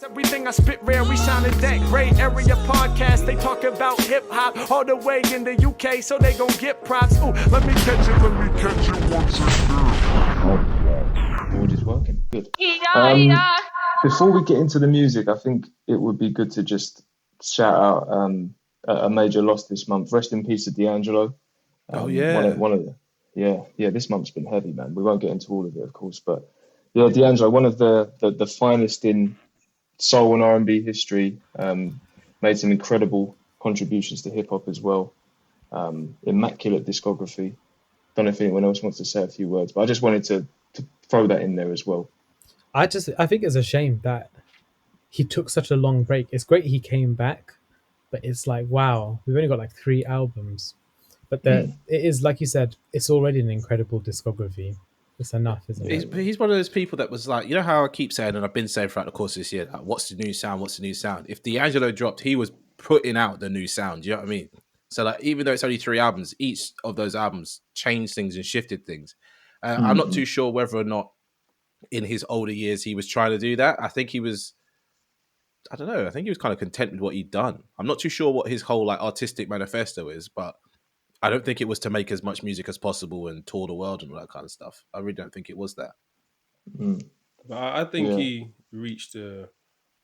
Everything I spit rare, we sounded that great. Area podcast, they talk about hip hop all the way in the UK, so they gon' get props. Ooh, let me catch it once again. Board is working. Good. Yeah. Before we get into the music, I think it would be good to just shout out a major loss this month. Rest in peace to D'Angelo. One of the this month's been heavy, man. We won't get into all of it, of course, but yeah, D'Angelo, one of the finest in soul and R&B history, made some incredible contributions to hip hop as well. Immaculate discography. Don't know if anyone else wants to say a few words, but I just wanted to throw that in there as well. I think it's a shame that he took such a long break. It's great he came back, but it's like, wow, we've only got like 3 albums. But it is, like you said, it's already an incredible discography. It's enough, isn't it? He's one of those people that was like, you know how I keep saying, and I've been saying throughout the course of this year, like, what's the new sound? What's the new sound? If D'Angelo dropped, he was putting out the new sound. You know what I mean? So like, even though it's only 3 albums, each of those albums changed things and shifted things. I'm not too sure whether or not in his older years he was trying to do that. I think he was, I don't know, I think he was kind of content with what he'd done. I'm not too sure what his whole like artistic manifesto is, but I don't think it was to make as much music as possible and tour the world and all that kind of stuff. I really don't think it was that. But I think he reached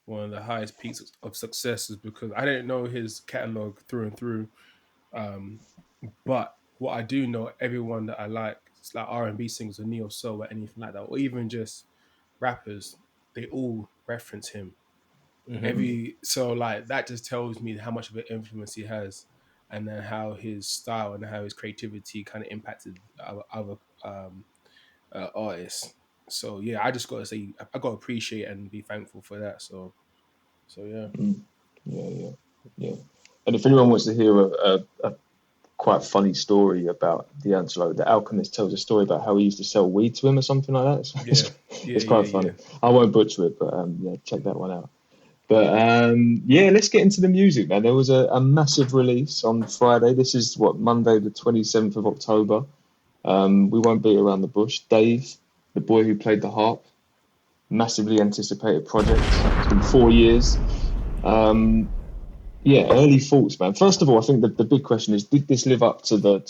one of the highest peaks of successes because I didn't know his catalog through and through. But what I do know, everyone that I like, it's like R&B singers or neo soul or anything like that, or even just rappers, they all reference him. So like that just tells me how much of an influence he has, and then how his style and how his creativity kind of impacted other artists. So yeah, I just gotta say I gotta appreciate and be thankful for that. So yeah. Yeah. And if anyone wants to hear a quite funny story about D'Angelo, The Alchemist tells a story about how he used to sell weed to him or something like that. It's quite funny. Yeah. I won't butcher it, but check that one out. But let's get into the music, man. There was a massive release on Friday. This is Monday, the 27th of October. We won't beat around the bush. Dave, the boy who played the harp, massively anticipated project. It's been 4 years. Early thoughts, man. First of all, I think the big question is, did this live up to the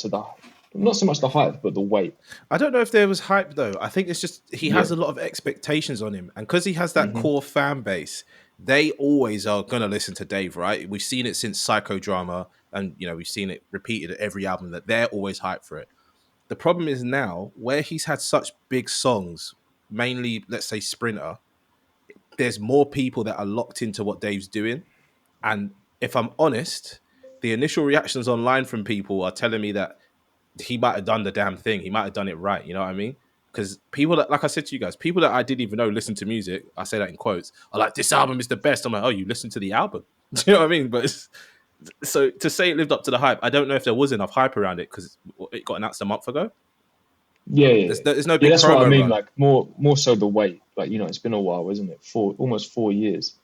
not so much the hype, but the weight? I don't know if there was hype though. I think it's just he has a lot of expectations on him, and because he has that core fan base, they always are gonna listen to Dave, right? We've seen it since Psychodrama, and we've seen it repeated at every album that they're always hyped for it. The problem is now where he's had such big songs, mainly let's say Sprinter, there's more people that are locked into what Dave's doing, and if I'm honest, the initial reactions online from people are telling me that he might have done the damn thing. He might have done it right. You know what I mean? Because people that, like I said to you guys, people that I didn't even know listen to music, I say that in quotes, are like, this album is the best. I'm like, oh, you listened to the album. Do you know what I mean? But so to say it lived up to the hype, I don't know if there was enough hype around it because it got announced a month ago. Yeah. There's no big that's what I mean. run. Like more so the weight. Like, it's been a while, isn't it? Almost 4 years.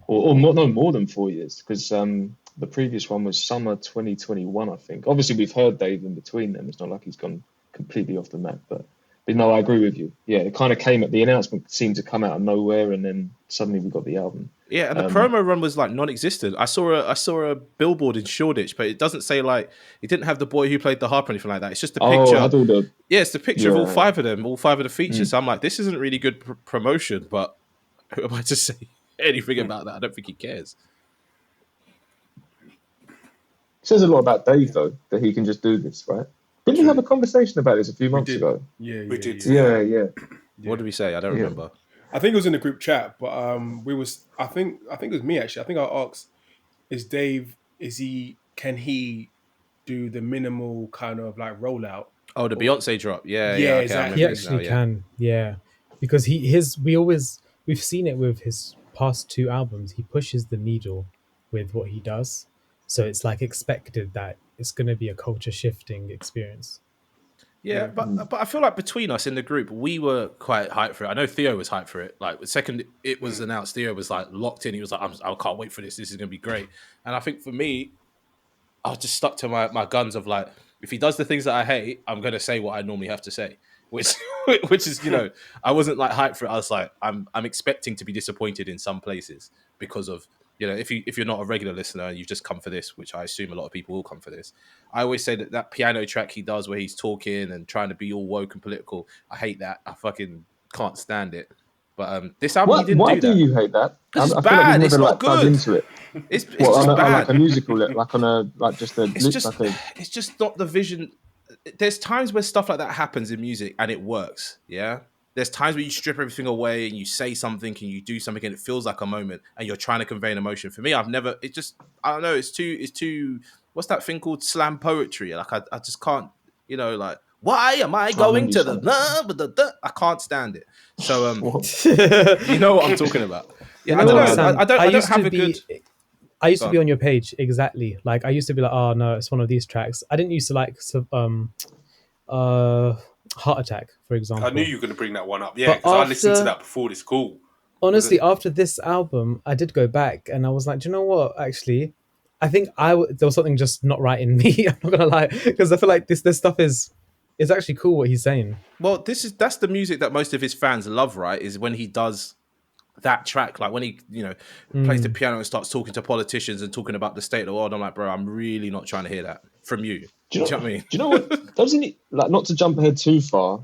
Or more than 4 years, because the previous one was summer 2021, I think. Obviously, we've heard Dave in between them. It's not like he's gone completely off the map, but no, I agree with you. Yeah, it kind of the announcement seemed to come out of nowhere, and then suddenly we got the album. Yeah, and the promo run was like non-existent. I saw a billboard in Shoreditch, but it doesn't say it didn't have the boy who played the harp or anything like that. It's just a picture. It's the picture of all 5 of them, all 5 of the features. So I'm like, this isn't really good promotion, but who am I to say anything about that? I don't think he cares. It says a lot about Dave, though, that he can just do this, right? Didn't we have a conversation about this a few months ago? Yeah, we did. Yeah. What did we say? I don't remember. I think it was in the group chat, but I think it was me actually. I think I asked, is Dave, can he do the minimal kind of like rollout? Oh, the Beyonce drop. Yeah, exactly. He actually can, because we've seen it with his past 2 albums. He pushes the needle with what he does, so it's like expected that it's going to be a culture shifting experience. Yeah, but I feel like between us in the group, we were quite hyped for it. I know Theo was hyped for it. Like the second it was announced, Theo was like locked in. He was like, I can't wait for this. This is going to be great. And I think for me, I was just stuck to my guns of like, if he does the things that I hate, I'm going to say what I normally have to say. which is, you know, I wasn't like hyped for it. I was like, I'm expecting to be disappointed in some places because of, you know, if you're not a regular listener and you've just come for this, which I assume a lot of people will come for this. I always say that piano track he does where he's talking and trying to be all woke and political, I hate that. I fucking can't stand it. But this album, he didn't why do that. do you hate that? Because it's I feel like bad. you've It's never not like dug good. into it. It's Well, just on bad. like a musical, like on a like just a It's just like a. it's just not the vision. There's times where stuff like that happens in music and it works. Yeah. There's times where you strip everything away and you say something and you do something and it feels like a moment and you're trying to convey an emotion. For me, I don't know. It's too. What's that thing called? Slam poetry. Like I just can't. You know, like why am I going to the? I can't stand it. So you know what I'm talking about. Yeah, I don't know. Sam, I don't have a good. I used to be on your page exactly. Like I used to be like, oh no, it's one of these tracks. I didn't used to like Heart Attack, for example. I knew you were going to bring that one up. Yeah, because I listened to that before this call. Honestly, after this album, I did go back and I was like, do you know what? Actually, I think there was something just not right in me. I'm not gonna lie, because I feel like this stuff is actually cool what he's saying. Well, that's the music that most of his fans love, right? Is when he does that track, like when he, you know, plays the piano and starts talking to politicians and talking about the state of the world. I'm like, bro, I'm really not trying to hear that from you. Do you know what I mean? Do you know what? Doesn't he, like, not to jump ahead too far,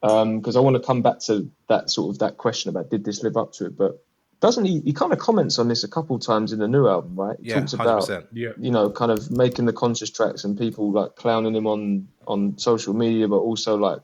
because I want to come back to that question about did this live up to it, but doesn't he kind of comments on this a couple of times in the new album, right? He talks about 100%. You know, kind of making the conscious tracks and people like clowning him on social media, but also like,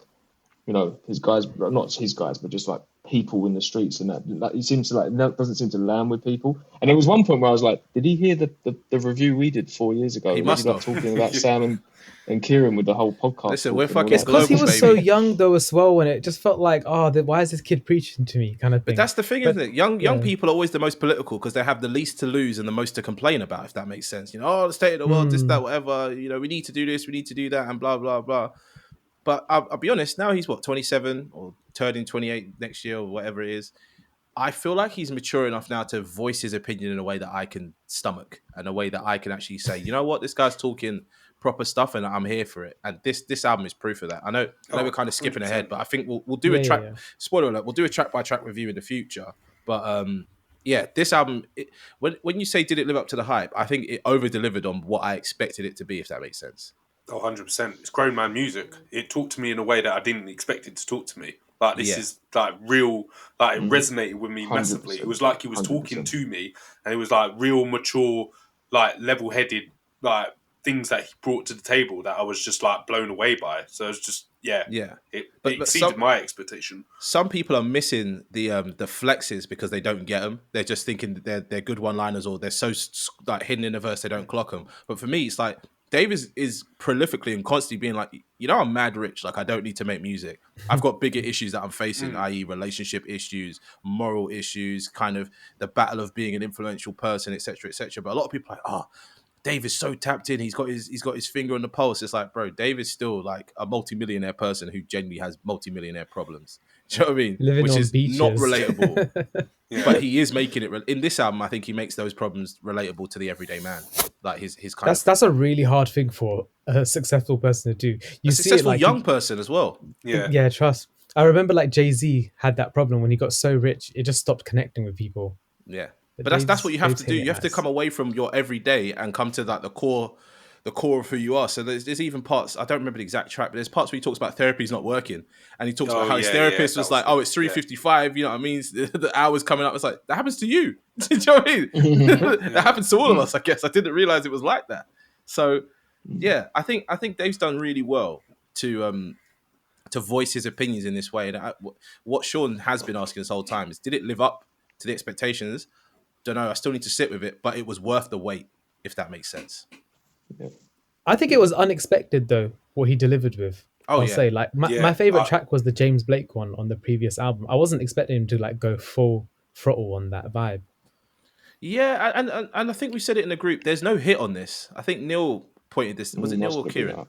you know, his guys, not his guys, but just like people in the streets and that. Like, he seems to like doesn't seem to land with people. And there was one point where I was like, did he hear the review we did 4 years ago? He must have. Talking about Sam and Kieran with the whole podcast. Listen, we're fucking. It's because he was so young though as well, and it just felt like, why is this kid preaching to me, kind of thing. But that's the thing, isn't it? Young people are always the most political because they have the least to lose and the most to complain about. If that makes sense, you know, the state of the world, this, that, whatever. You know, we need to do this, we need to do that, and blah blah blah. But I'll be honest, now he's 27 or turning 28 next year or whatever it is. I feel like he's mature enough now to voice his opinion in a way that I can stomach and a way that I can actually say, you know what, this guy's talking proper stuff and I'm here for it. And this album is proof of that. I know we're kind of skipping 100%. Ahead, but I think we'll do a track. Yeah. Spoiler alert, we'll do a track by track review in the future. But this album, when you say did it live up to the hype, I think it over delivered on what I expected it to be, if that makes sense. Oh, 100%. It's grown man music. It talked to me in a way that I didn't expect it to talk to me. Like, this is like real, like it resonated with me massively. It was like he was 100%. Talking to me and it was like real mature, like level-headed, like things that he brought to the table that I was just like blown away by. So it was just, it exceeded my expectation. Some people are missing the flexes because they don't get them. They're just thinking they're good one-liners or they're so like hidden in a verse they don't clock them. But for me, it's like, Dave is prolifically and constantly being like, you know, I'm mad rich. Like, I don't need to make music. I've got bigger issues that I'm facing, i.e. relationship issues, moral issues, kind of the battle of being an influential person, etc., etc. But a lot of people are like, Dave is so tapped in. He's got his finger on the pulse. It's like, bro, Dave is still like a multimillionaire person who genuinely has multimillionaire problems. Do you know what I mean? Living which on is beaches. Not relatable. But he is making it in this album. I think he makes those problems relatable to the everyday man. Like his kind of. That's a really hard thing for a successful person to do. A successful young person as well. Yeah, trust. I remember like Jay-Z had that problem when he got so rich, it just stopped connecting with people. Yeah. But that's what you have to do. You have to come away from your everyday and come to like the core of who you are. So there's even parts, I don't remember the exact track, but there's parts where he talks about therapy's not working. And he talks about how his therapist was like, it's 3:55, you know what I mean? The hour's coming up. It's like, that happens to you. Do you know what I mean? That happens to all of us, I guess. I didn't realize it was like that. So yeah, I think Dave's done really well to voice his opinions in this way. And what Sean has been asking this whole time is, did it live up to the expectations? Don't know. I still need to sit with it, but it was worth the wait, if that makes sense. I think it was unexpected though what he delivered with. I'll say like my favorite track was the James Blake one on the previous album. I wasn't expecting him to like go full throttle on that vibe. Yeah, and I think we said it in the group. There's no hit on this. I think Neil pointed this. Was it Neil or Kieran?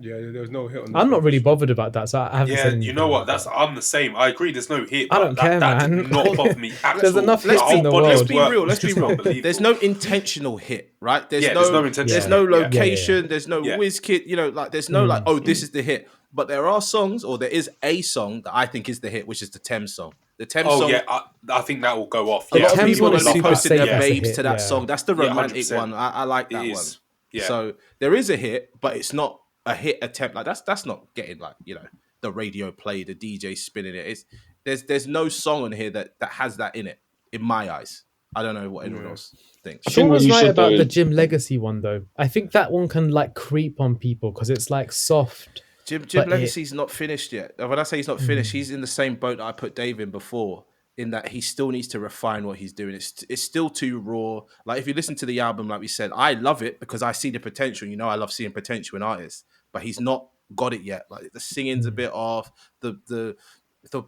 Yeah, there was no hit on this. I'm not really bothered about that, so I haven't said anything. You know what? I'm the same. I agree. There's no hit. I don't care, that man. Did not bother me at There's all. enough hits in the world. Let's be real. There's no intentional hit, right? There's no intentional. There's no location. There's no whiz kit. You know, like there's no like, this is the hit. But there are songs, or there is a song that I think is the hit, which is the Thames song. The Thames Oh song. yeah, I think that will go off. A Yeah, lot of Thames people one are is going to be super posting their safe as a babes hit, to that yeah. song. That's the Yeah, romantic 100%. one. I like that It one. is. Yeah. So there is a hit, but it's not a hit attempt. Like that's not getting like, you know, the radio play, the DJ spinning it. There's no song on here that has that in it, in my eyes. I don't know what anyone else thinks. I Sean think what was you right said about though, the Jim Legacy one though. I think that one can like creep on people because it's like soft. Jim but Legacy's not finished yet. When I say he's not finished, he's in the same boat that I put Dave in before, in that he still needs to refine what he's doing. It's still too raw. Like if you listen to the album, like we said, I love it because I see the potential. You know, I love seeing potential in artists, but he's not got it yet. Like the singing's a bit off. The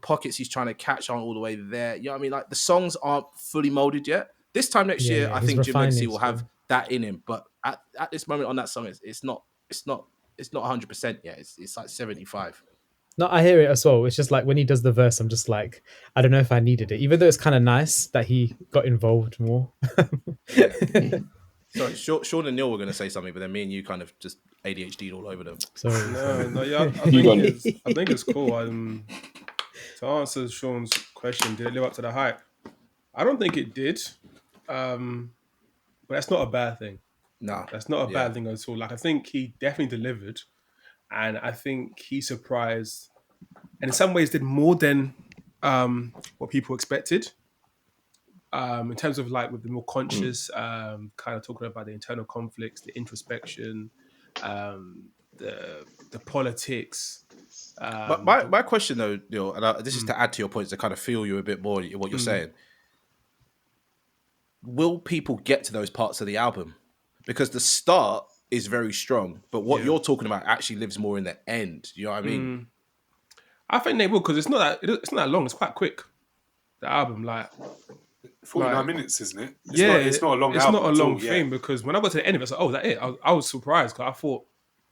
pockets he's trying to catch aren't all the way there. You know what I mean? Like the songs aren't fully molded yet. This time next year, I he's think Jim Legacy refining will have still. that in him. But at this moment on that song, it's not 100% yet. It's like 75. No, I hear it as well. It's just like when he does the verse, I'm just like, I don't know if I needed it. Even though it's kind of nice that he got involved more. Sorry, Sean and Neil were going to say something, but then me and you kind of just ADHD'd all over them. Sorry. No, yeah, I think it's cool. To answer Sean's question, did it live up to the hype? I don't think it did, but that's not a bad thing. No, That's not a bad thing at all. Like I think he definitely delivered, and I think he surprised, and in some ways did more than what people expected. In terms of like with the more conscious, kind of talking about the internal conflicts, the introspection, the politics. but my question though, Neil, and this is to add to your points to kind of feel you a bit more what you're saying. Will people get to those parts of the album? Because the start is very strong, but what you're talking about actually lives more in the end. You know what I mean? I think they will because it's not that long. It's quite quick. The album, like 49 minutes, isn't it? It's not a long. It's album not a long at all, thing because when I got to the end of it, I was like, "Oh, is that it?" I was surprised because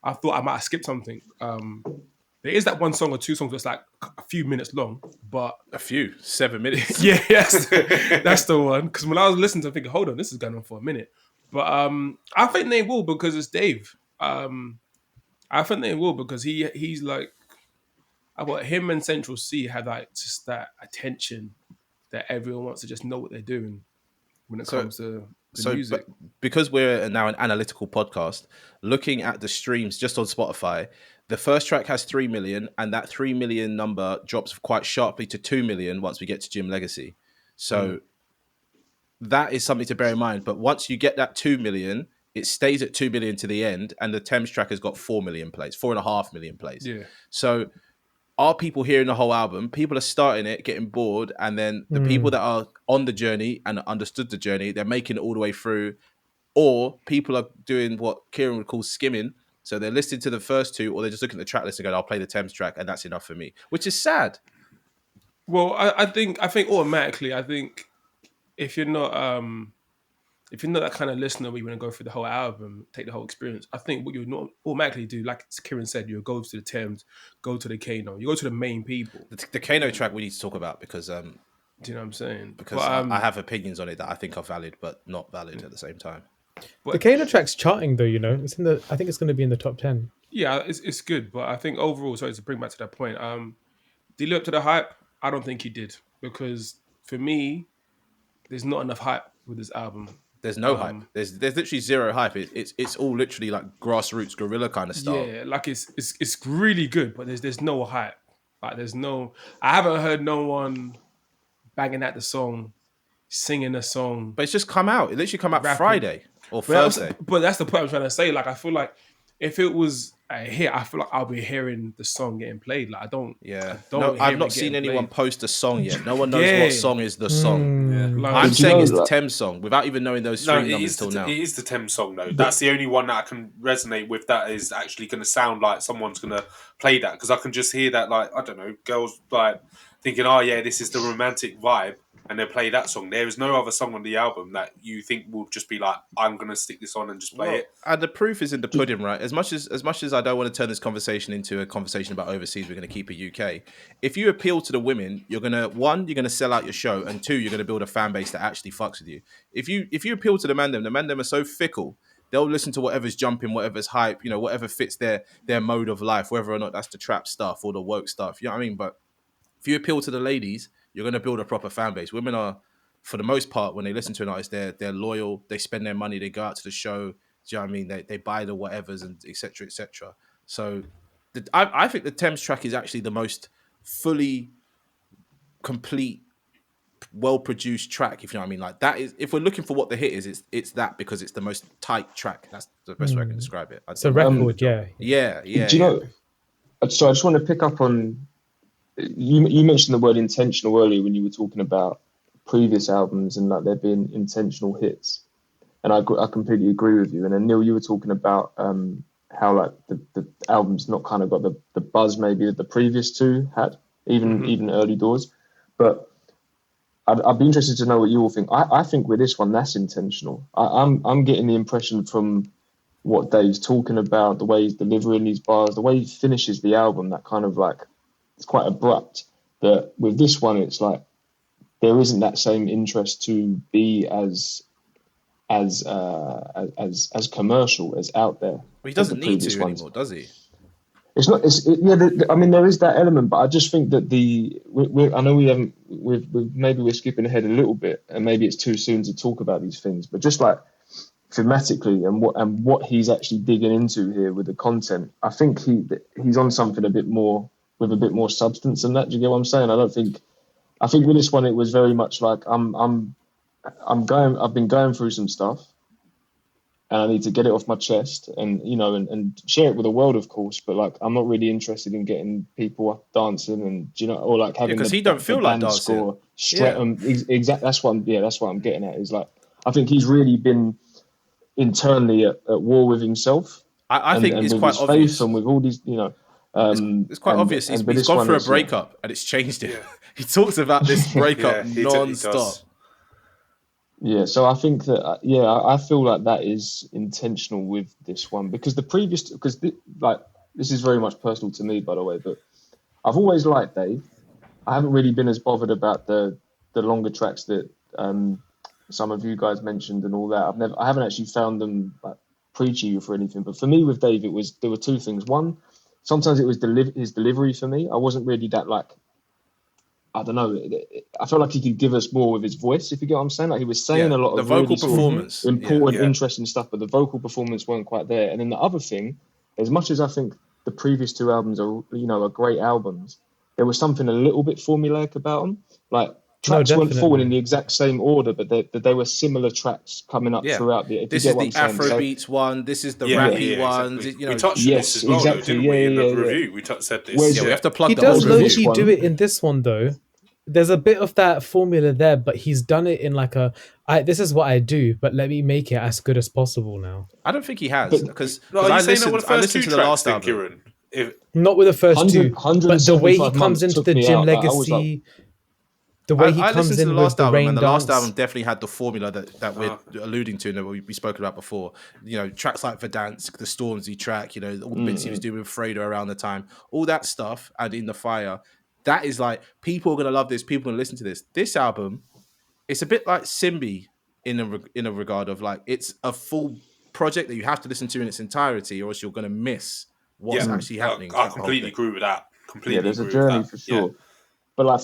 I thought I might have skipped something. There is that one song or two songs that's like a few minutes long, but 7 minutes. yes, that's the one. Because when I was listening to it, I'm thinking, hold on, this is going on for a minute. But I think they will because it's Dave. I think they will because he's like, him and Central C have like just that attention that everyone wants to just know what they're doing when it comes to the music. But because we're now an analytical podcast, looking at the streams just on Spotify, the first track has 3 million, and that 3 million number drops quite sharply to 2 million once we get to Jim Legacy. So that is something to bear in mind. But once you get that 2 million, it stays at 2 million to the end, and the Thames track has got 4 million plays, 4.5 million plays. Yeah. So are people hearing the whole album? People are starting it, getting bored, and then the people that are on the journey and understood the journey, they're making it all the way through. Or people are doing what Kieran would call skimming. So they're listening to the first two, or they're just looking at the track list and going, I'll play the Thames track, and that's enough for me, which is sad. Well, I think automatically, if you're not that kind of listener where you want to go through the whole album, take the whole experience, I think what you would automatically do, like Kieran said, you go to the Thames, go to the Kano, you go to the main people. The Kano track we need to talk about because do you know what I'm saying? Because I have opinions on it that I think are valid, but not valid at the same time. The Kano track's charting though, you know. It's in the. I think it's going to be in the top 10. Yeah, it's good, but I think overall, sorry to bring back to that point, did he live up to the hype? I don't think he did because for me, there's not enough hype with this album. There's no hype. There's literally zero hype. It's all literally like grassroots guerrilla kind of style. Yeah, like it's really good, but there's no hype. Like I haven't heard no one banging at the song, singing a song. But it's just come out. It literally come out rapping. Friday or Thursday. But that's the point I'm trying to say. Like I feel like if it was a hit, I feel like I'll be hearing the song getting played. Like I don't. Yeah. I've not seen anyone post a song yet. No one knows what song is the song. Yeah. Like, I'm saying it's the Thames song without even knowing those stream numbers till now. It is the Thames song though. That's the only one that I can resonate with. That is actually going to sound like someone's going to play that because I can just hear that. Like I don't know, girls like thinking, "Oh yeah, this is the romantic vibe." And they play that song. There is no other song on the album that you think will just be like, I'm gonna stick this on and just play it. And the proof is in the pudding, right? As much as I don't want to turn this conversation into a conversation about overseas, we're gonna keep it UK. If you appeal to the women, you're gonna sell out your show, and two, you're gonna build a fan base that actually fucks with you. If you appeal to the man them are so fickle. they'll listen to whatever's jumping, whatever's hype, whatever fits their mode of life, whether or not that's the trap stuff or the woke stuff. You know what I mean? But if you appeal to the ladies, you're going to build a proper fan base. Women are, for the most part, when they listen to an artist, they're loyal. They spend their money. They go out to the show. Do you know what I mean? They buy the whatevers and et cetera, et cetera. So I think the Thames track is actually the most fully complete, well-produced track, if you know what I mean. Like, that is, if we're looking for what the hit is, it's that, because it's the most tight track. That's the best way I can describe it. It's a record, yeah. Do you know? So I just want to pick up on you mentioned the word intentional earlier when you were talking about previous albums and like there being intentional hits, and I completely agree with you. And then Neil, you were talking about how like the album's not kind of got the buzz maybe that the previous two had, even early doors. But I'd be interested to know what you all think. I think with this one, that's intentional. I'm getting the impression from what Dave's talking about, the way he's delivering these bars, the way he finishes the album, that kind of like, it's quite abrupt. That with this one, it's like there isn't that same interest to be as commercial, as out there. Well, he doesn't need to anymore, does he? It's not. I mean, there is that element, but I just think that I know maybe we're skipping ahead a little bit, and maybe it's too soon to talk about these things. But just like thematically and what he's actually digging into here with the content, I think he's on something a bit more with a bit more substance than that. Do you get what I'm saying? I think with this one, it was very much like I've been going through some stuff, and I need to get it off my chest, and and share it with the world, of course. But like, I'm not really interested in getting people up dancing, and or like having because he don't feel like dancing. Exactly. That's what I'm getting at. Is like, I think he's really been internally at war with himself. I think it's quite obvious, and with all these, it's quite obvious. He's gone through a breakup, and it's changed him. Yeah. He talks about this breakup non-stop. Yeah, so I think that I feel like that is intentional with this one, because this is very much personal to me, by the way. But I've always liked Dave. I haven't really been as bothered about the longer tracks that some of you guys mentioned and all that. I haven't actually found them like preachy for anything. But for me with Dave, there were two things. One, sometimes it was his delivery for me. I wasn't really that like, I don't know. I felt like he could give us more with his voice, if you get what I'm saying. Like, he was saying a lot of the vocal performance, important, interesting stuff, but the vocal performance weren't quite there. And then the other thing, as much as I think the previous two albums are great albums, there was something a little bit formulaic about them. Like, tracks weren't falling in the exact same order, but they were similar tracks coming up throughout the. This is the Afrobeats one. This is the rappy one. Exactly. We touched on this as well, didn't we? In the review, we said this. We have to plug. He does low-key do it in this one, though. There's a bit of that formula there, but he's done it in like this is what I do, but let me make it as good as possible now. I don't think he has, because I listened to the last album. Not with the first two, but the way he comes into the Jim Legacy. The way he comes in with the Rain Dance. The last album definitely had the formula that we're alluding to and that we spoke about before. Tracks like Verdansk, the Stormzy track, all the bits he was doing with Fredo around the time, all that stuff, and In the Fire. That is like, people are going to love this, people are going to listen to this. This album, it's a bit like Simbi in a regard of like, it's a full project that you have to listen to in its entirety, or else you're going to miss what's actually happening. I completely agree with that. There's a journey for sure. Yeah. But like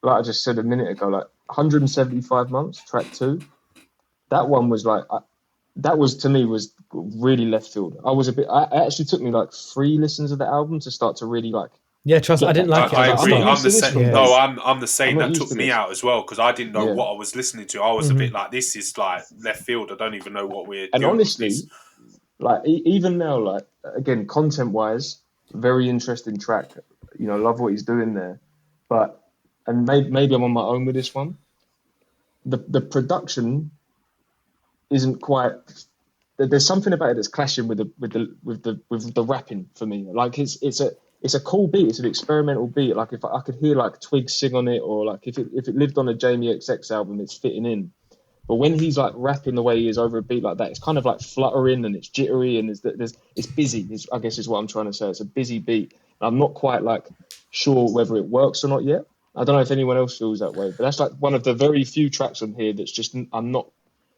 I just said a minute ago, like 175 months, track 2, that one was like, that was to me was really left field. It actually took me like 3 listens of the album to start to really like. Yeah, trust. I didn't like it. I agree. I'm the same. Yeah. No, I'm the same. That took me out as well, because I didn't know what I was listening to. I was a bit like, this is like left field. I don't even know what we're. And honestly, like even now, like again, content wise, very interesting track. Love what he's doing there, and maybe I'm on my own with this one. The production isn't quite. There's something about it that's clashing with the rapping for me. Like it's a cool beat. It's an experimental beat. Like if I could hear like Twigs sing on it, or like if it lived on a Jamie XX album, it's fitting in. But when he's like rapping the way he is over a beat like that, it's kind of like fluttering and it's jittery and it's busy. I guess is what I'm trying to say. It's a busy beat. I'm not quite like sure whether it works or not yet. I don't know if anyone else feels that way, but that's like one of the very few tracks on here that's just I'm not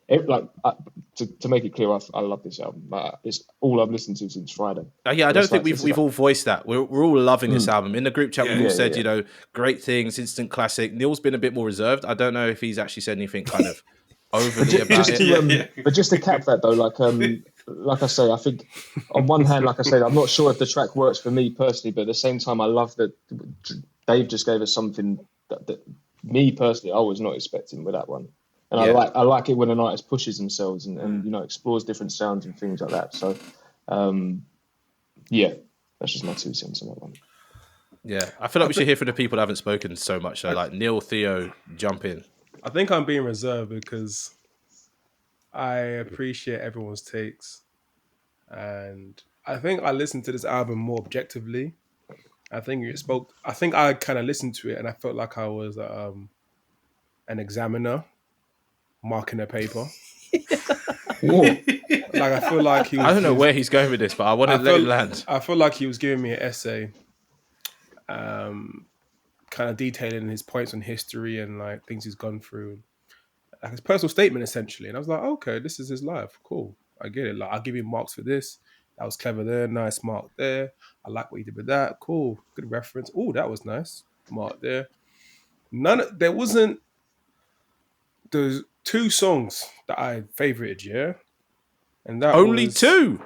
To make it clear, I love this album. It's all I've listened to since Friday. Yeah, I don't think we've all voiced that. We're all loving this album. In the group chat, we all said, you know, great things, instant classic. Neil's been a bit more reserved. I don't know if he's actually said anything kind of overly about it. But just to cap that though, like I say, I think on one hand, like I said, I'm not sure if the track works for me personally, but at the same time, I love that Dave just gave us something that me personally, I was not expecting with that one. And I like it when an artist pushes themselves and you know, explores different sounds and things like that. So, that's just my 2 cents on that one. Yeah, I feel like we should hear from the people that haven't spoken so much. So, like Neil, Theo, jump in. I think I'm being reserved because I appreciate everyone's takes, and I think I listened to this album more objectively. I think I kind of listened to it, and I felt like I was an examiner marking a paper. Like I feel like I don't know where he's going with this, but I want to let it land. I feel like he was giving me an essay, kind of detailing his points on history and like things he's gone through, like his personal statement essentially. And I was like, okay, this is his life. Cool, I get it. Like I'll give you marks for this. That was clever there, nice mark there. I like what you did with that. Cool, good reference. Oh, that was nice. Mark there. There wasn't. There's 2 songs that I favorited, yeah? And that only was... 2?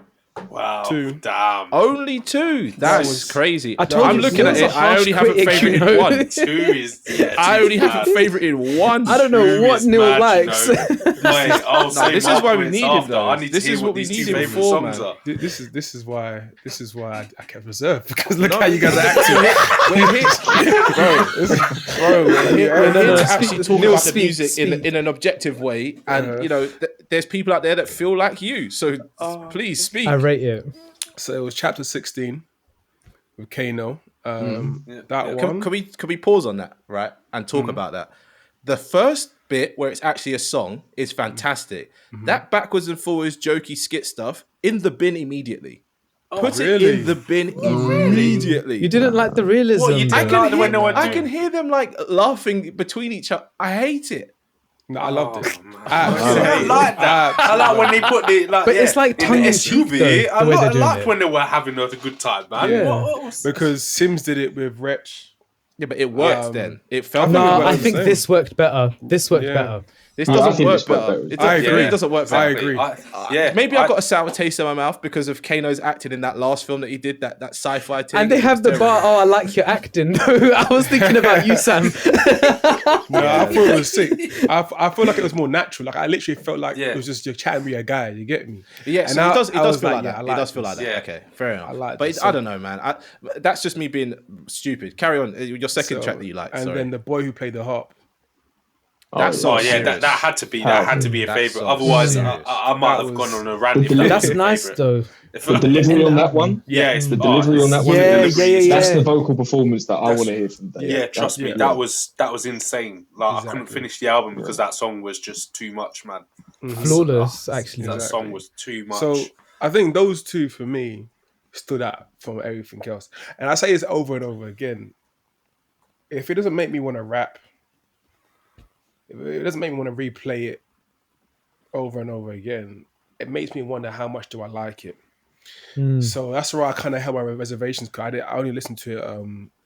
Wow. 2. Damn. Only 2? That's crazy. I'm looking at it. I only haven't favorited 1. 2 is... Yeah, I only haven't favorited 1. I don't know what Neil likes. This is why we need him, though. This is what we need him for, man. This is why I kept reserved, because look how you guys are acting. We're here to actually talk about the music in an objective way, and you know, there's people out there that feel like you. So please speak. I rate it. So it was chapter 16 with Kano. That one. Can we pause on that, right, and talk about that? The first bit where it's actually a song is fantastic. That backwards and forwards jokey skit stuff in the bin immediately. Put it in the bin immediately. You didn't like the realism. What, you I can hear them like laughing between each other. I hate it. No, I loved it. I like that. I like when they put the like. But it's like tongue in cheek, though. I like when they were having a good time, man. Yeah. Because Sims did it with Wretch. Yeah, but it worked then. It felt. No, I think this worked better. This worked better. This doesn't work better. I agree. It doesn't work better. I agree. Maybe I got a sour taste in my mouth because of Kano's acting in that last film that he did, that sci-fi thing. And they have the bar, I like your acting. No, I was thinking about you, Sam. No, I thought it was sick. I feel like it was more natural. Like I literally felt like it was just you're chatting with a guy. You get me? Yeah, and so it does feel like that. It does feel like that. Yeah. Okay, fair enough. But I don't know, man. That's just me being stupid. Carry on. Your second track that you like. And then the boy who played the harp. That had to be a favorite. Otherwise, I might have gone on a rant. That's nice though. The delivery on that one, it's the delivery on that one. Yeah. That's the vocal performance that I want to hear from Dave. Yeah, trust me, that was insane. Like I couldn't finish the album because that song was just too much, man. Flawless, actually. That song was too much. So I think those 2 for me stood out from everything else. And I say this over and over again. If it doesn't make me want to rap, if it doesn't make me want to replay it over and over again, it makes me wonder how much do I like it. So that's where I kind of held my reservations, because I only listened to it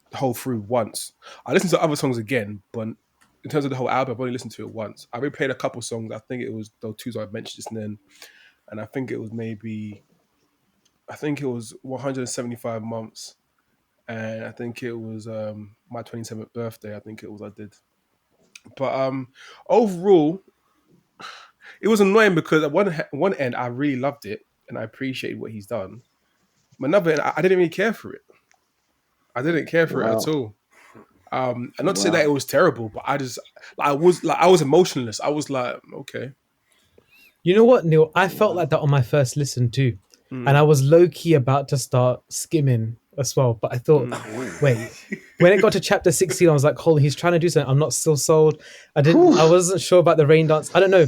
the whole through once. I listened to other songs again, but in terms of the whole album, I've only listened to it once. I replayed a couple songs. I think it was those 2 I mentioned just then, and I think it was 175 months, and I think it was my 27th birthday. I think it was I did. But overall, it was annoying because at one end I really loved it and I appreciated what he's done. But another end, I didn't really care for it. I didn't care for it at all. And not to say that it was terrible, but I was emotionless. I was like, okay. You know what, Neil? I felt like that on my first listen too. And I was low-key about to start skimming as well. But I thought, wait, when it got to chapter 16, I was like, holy, he's trying to do something. I'm not still sold. I wasn't sure about the rain dance. I don't know.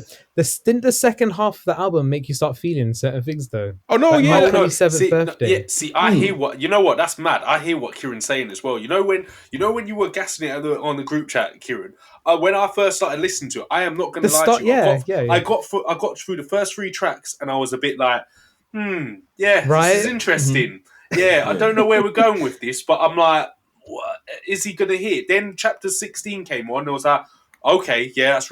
Didn't the second half of the album make you start feeling certain things though? Oh no, like yeah, my 27th birthday. I hear what, you know what, that's mad. I hear what Kieran's saying as well. You know when you were gassing it on the group chat, Kieran. When I first started listening to it, I am not going to lie to you. I got through the first 3 tracks, and I was a bit like, this is interesting. Yeah, I don't know where we're going with this, but I'm like, what is he going to hit? Then chapter 16 came on, and I was like, okay, yeah, that's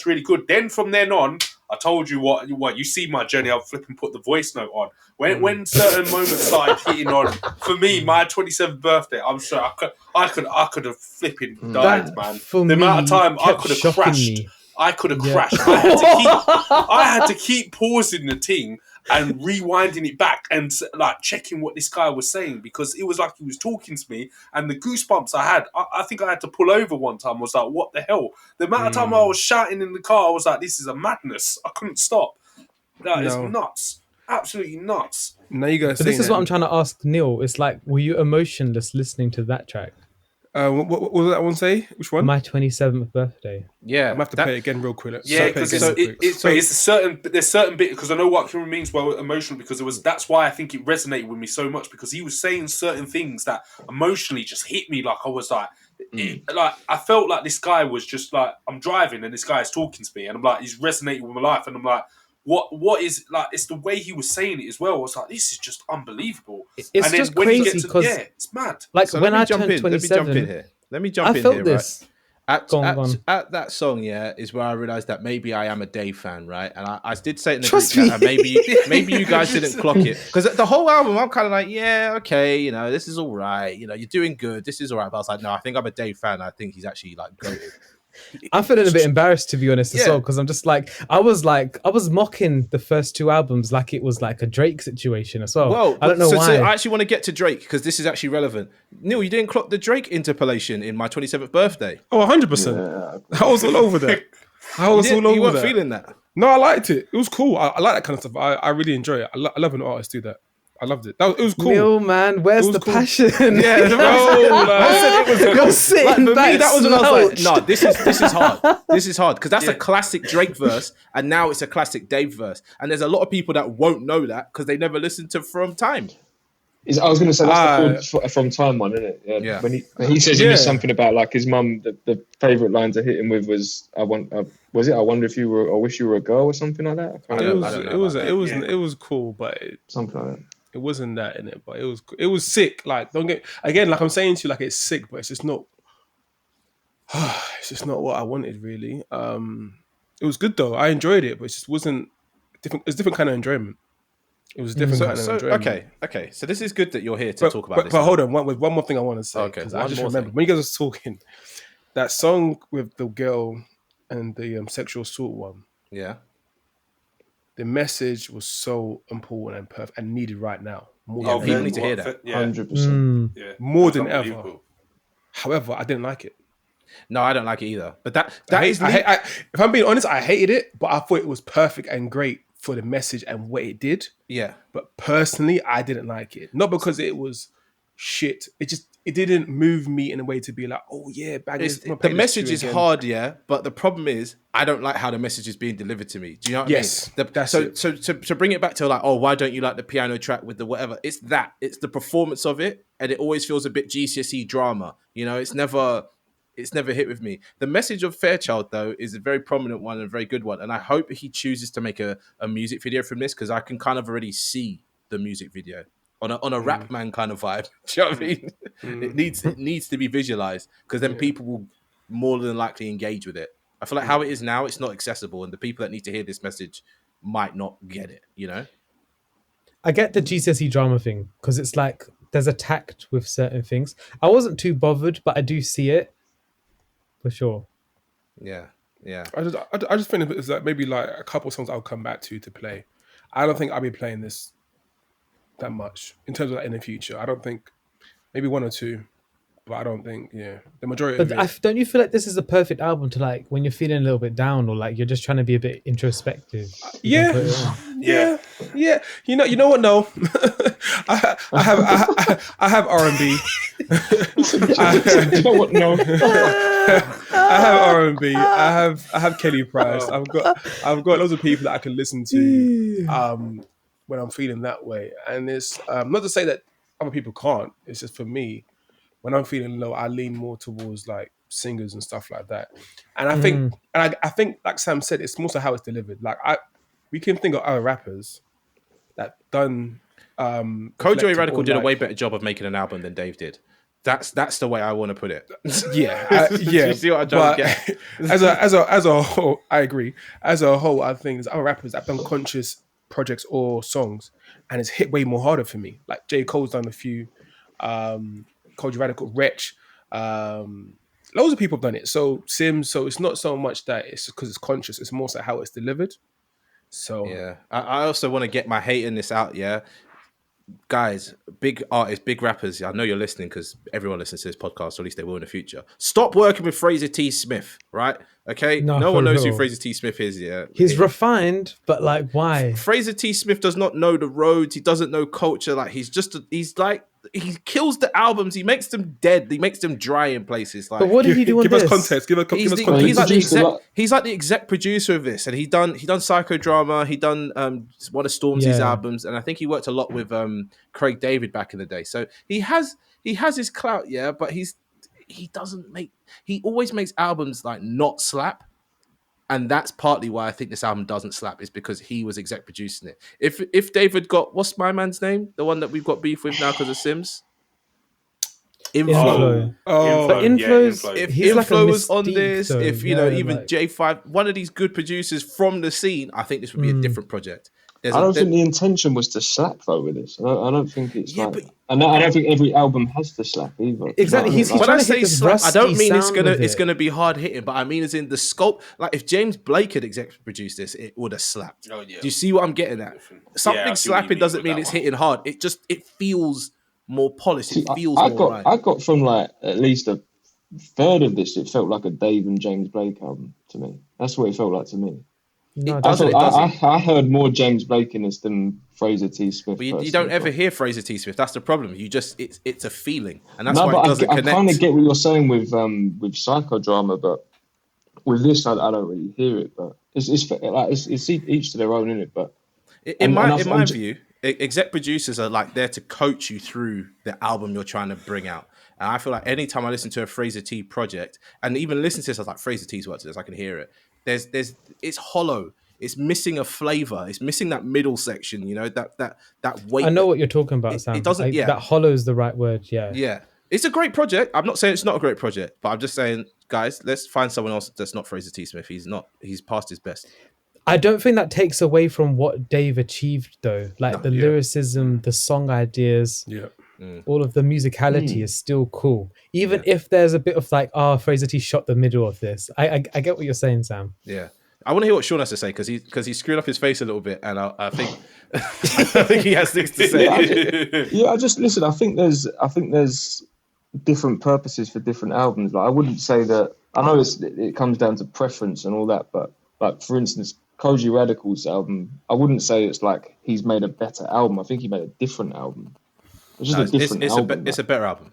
really good. Then from then on, I told you what you see my journey. I'll flipping put the voice note on. When certain moments started hitting on, for me, my 27th birthday, I'm sure I could have flipping died, man. The amount of time I could have crashed. I could have crashed. I had to keep pausing the thing and rewinding it back and like checking what this guy was saying, because it was like he was talking to me, and the goosebumps I had, I think I had to pull over one time. I was like, what the hell? The amount of time I was shouting in the car, I was like, this is a madness. I couldn't stop. It's nuts. Absolutely nuts. Now you guys. So this is what I'm trying to ask Neil. It's like, were you emotionless listening to that track? What was that one say? Which one? My 27th birthday. Yeah, I'm gonna have to play it again real quick. Yeah, because there's certain bit, because I know what Kieran means by emotional, because that's why I think it resonated with me so much, because he was saying certain things that emotionally just hit me. Like I was like, I felt like this guy was just like, I'm driving and this guy is talking to me, and I'm like, he's resonating with my life, and I'm like, what is, like, it's the way he was saying it as well. I was like, this is just unbelievable. It's just crazy because it's mad. Like, so when I turned 27, let me jump in here. I felt this. Right? At that song, is where I realized that maybe I am a Dave fan, right? And I did say it in the group chat, and maybe you guys didn't clock it, because the whole album I'm kind of like, yeah, okay, this is all right, you're doing good, this is all right. But I was like, no, I think I'm a Dave fan. I think he's actually like goated. I'm feeling a bit embarrassed, to be honest, as well, because I'm just like, I was mocking the first 2 albums like it was like a Drake situation as well. Well, I don't know why. So I actually want to get to Drake, because this is actually relevant. Neil, you didn't clock the Drake interpolation in my 27th birthday. Oh, 100%. I was all over that. You weren't feeling that? No, I liked it. It was cool. I like that kind of stuff. I really enjoy it. I love when artists do that. I loved it. It was cool. Neil, man, where's the passion? Yeah, you're sitting back. Me, that was when I was like, no, this is hard. This is hard, because that's a classic Drake verse, and now it's a classic Dave verse. And there's a lot of people that won't know that because they never listened to From Time. I was going to say that's the From Time one, isn't it? Yeah. When he says he missed something about like his mum, the favourite line to hit him with was, I wonder if you were, or wish you were a girl, or something like that. It was cool, but something like that. It wasn't that in it, but it was sick. Like, don't get, again, like I'm saying to you, like, it's sick, but it's just not what I wanted, really. It was good though. I enjoyed it, but it just wasn't different. It's a different kind of enjoyment. It was a different kind of enjoyment. Okay. So this is good that you're here to talk about this. But hold on, one more thing I want to say. Okay, I just remember when you guys was talking, that song with the girl and the sexual assault one. Yeah. The message was so important and perfect and needed right now. People need to hear that. 100%. Yeah. More than ever. However, I didn't like it. No, I don't like it either. But if I'm being honest, I hated it, but I thought it was perfect and great for the message and what it did. Yeah. But personally, I didn't like it. Not because it was shit. It didn't move me in a way to be like, oh yeah, the message is hard, but the problem is I don't like how the message is being delivered to me. Do you know what I mean? So to bring it back to like, oh, why don't you like the piano track with the whatever? It's the performance of it, and it always feels a bit GCSE drama. It's never hit with me. The message of Fairchild though is a very prominent one and a very good one, and I hope he chooses to make a music video from this, because I can kind of already see the music video on a rap man kind of vibe. Do you know what I mean? It needs to be visualized, because then people will more than likely engage with it. I feel like how it is now, it's not accessible, and the people that need to hear this message might not get it. I get the GCSE drama thing, because it's like there's a tact with certain things. I wasn't too bothered, but I do see it for sure. Yeah. I just think it's like maybe like a couple of songs I'll come back to play. I don't think I'll be playing this that much in terms of that in the future. I don't think, maybe 1 or 2, But I don't think, the majority But of it. don't you feel like this is the perfect album to like when you're feeling a little bit down or like you're just trying to be a bit introspective? You can put it on. Yeah. You know what? No, I have R&B. You know what? No. I have R&B. I have Kelly Price. I've got loads of people that I can listen to when I'm feeling that way. And it's not to say that other people can't. It's just for me, when I'm feeling low, I lean more towards like singers and stuff like that. And I think, I think, like Sam said, it's more so how it's delivered. Like we can think of other rappers that done. Kojo Radical did a way better job of making an album than Dave did. That's the way I want to put it. Yeah. Do you see what I'm trying to get? As a whole, I agree. As a whole, I think there's other rappers that have done conscious projects or songs, and it's hit way more harder for me. Like J. Cole's done a few, Kojo Radical, Wretch, loads of people have done it. So Sims, so it's not so much that it's because it's conscious, it's more so how it's delivered. So yeah, I also want to get my hate in this out. Yeah, guys, big artists, big rappers. I know you're listening because everyone listens to this podcast, or at least they will in the future. Stop working with Fraser T. Smith, right? Okay, no one knows who Fraser T. Smith is. Yeah, he's refined, but like, why? Fraser T. Smith does not know the roads. He doesn't know culture. Like, he kills the albums. He makes them dead. He makes them dry in places. Like, but what did he do? Give us context. Give us context. He's like the exec producer of this, and he done Psychodrama. He done one of Stormzy's albums, and I think he worked a lot with Craig David back in the day. So he has his clout, yeah. But he always makes albums like not slap. And that's partly why I think this album doesn't slap, is because he was exec producing it. If David got, what's my man's name? The one that we've got beef with now because of Sims? Inflow. But Inflow's, if he's Inflow like was on this, though. if even like... J5, one of these good producers from the scene, I think this would be a different project. I don't think the intention was to slap though with this. I don't think it's I don't think every album has to slap either. Exactly. He's when trying I to say hit this slap, I don't mean rusty it's gonna be hard hitting, but I mean as in the scope. Like if James Blake had exec produced this, it would have slapped. Oh, yeah. Do you see what I'm getting at? Something slapping doesn't mean it's hitting hard. It feels more polished. It feels more right. I got from like at least a third of this. It felt like a Dave and James Blake album to me. That's what it felt like to me. No, I heard more James Blake in this than Fraser T. Smith. But you don't ever hear Fraser T. Smith. That's the problem. You just it's a feeling, and that's why it doesn't connect. I kind of get what you're saying with Psychodrama, but with this, I don't really hear it. But it's each to their own, isn't it? But in my view, exec producers are like there to coach you through the album you're trying to bring out. And I feel like anytime I listen to a Fraser T project, and even listen to this, I was like, Fraser T's worked to this, I can hear it. It's hollow. It's missing a flavor. It's missing that middle section, that weight. I know what you're talking about, Sam. It doesn't, that hollow is the right word, yeah. Yeah. It's a great project. I'm not saying it's not a great project, but I'm just saying, guys, let's find someone else that's not Fraser T. Smith. He's past his best. I don't think that takes away from what Dave achieved, though. Like the lyricism, the song ideas, all of the musicality is still cool. Even if there's a bit of like, Fraser T shot the middle of this. I get what you're saying, Sam. Yeah. I want to hear what Sean has to say because he screwed up his face a little bit, and I think I think he has things to say. I just listen. I think there's different purposes for different albums. Like I wouldn't say that. I know it comes down to preference and all that, but like for instance, Kojo Radical's album, I wouldn't say it's like he's made a better album. I think he made a different album. It's just a different album. It's a better album.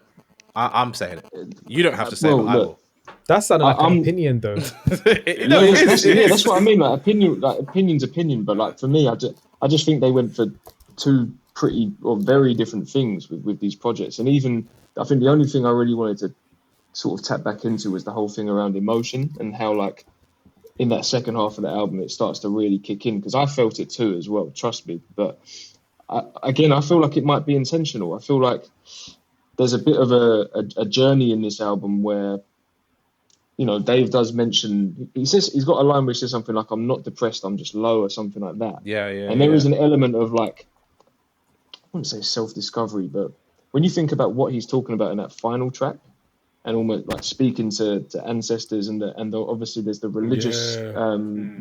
I'm saying it. You don't have to say it, but I will. That sounded like an opinion, though. That's what I mean. Like opinion's opinion, but like for me, I just think they went for two pretty or very different things with these projects. And even I think the only thing I really wanted to sort of tap back into was the whole thing around emotion and how like in that second half of the album it starts to really kick in, because I felt it too as well. Trust me, but I feel like it might be intentional. I feel like there's a bit of a journey in this album where, Dave does mention, he says he's got a line which says something like, "I'm not depressed, I'm just low," or something like that. Yeah. And there is an element of like, I wouldn't say self-discovery, but when you think about what he's talking about in that final track, and almost like speaking to ancestors and obviously there's the religious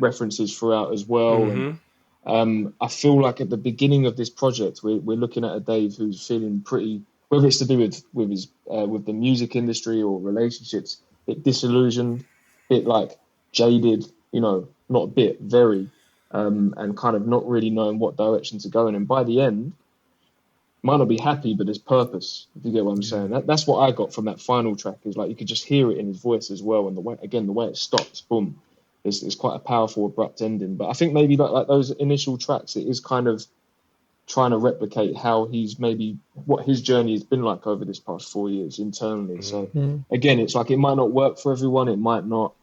references throughout as well. Mm-hmm. And I feel like at the beginning of this project, we're looking at a Dave who's feeling pretty, whether it's to do with his with the music industry or relationships, a bit disillusioned, a bit like jaded, not a bit, very, and kind of not really knowing what direction to go in. And by the end, might not be happy, but there's purpose. If you get what I'm saying, that's what I got from that final track. Is like you could just hear it in his voice as well, and the way it stops, boom, it's quite a powerful, abrupt ending. But I think maybe like those initial tracks, it is kind of trying to replicate how he's maybe what his journey has been like over this past 4 years internally. So again, it's like it might not work for everyone. It might not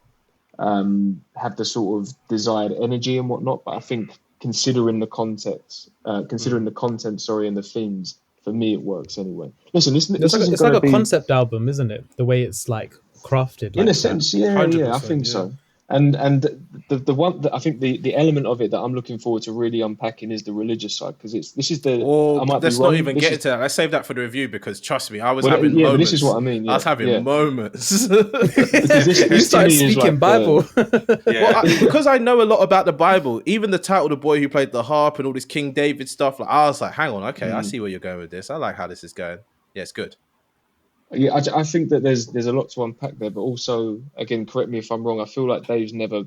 have the sort of desired energy and whatnot. But I think considering the context, and the themes, for me it works anyway. Listen, this it's like a concept album, isn't it? The way it's like crafted. In a sense, yeah, I think so. And the one that I think the element of it that I'm looking forward to really unpacking is the religious side, because let's not even get into that. Let's save that for the review, because trust me, I was having moments. But this is what I mean. Yeah, I was having moments. You started speaking Bible. Because I know a lot about the Bible. Even the title, "The Boy Who Played the Harp," and all this King David stuff. Like, I was like, hang on, okay, I see where you're going with this. I like how this is going. Yeah, it's good. Yeah, I think that there's a lot to unpack there, but also, again, correct me if I'm wrong, I feel like Dave's never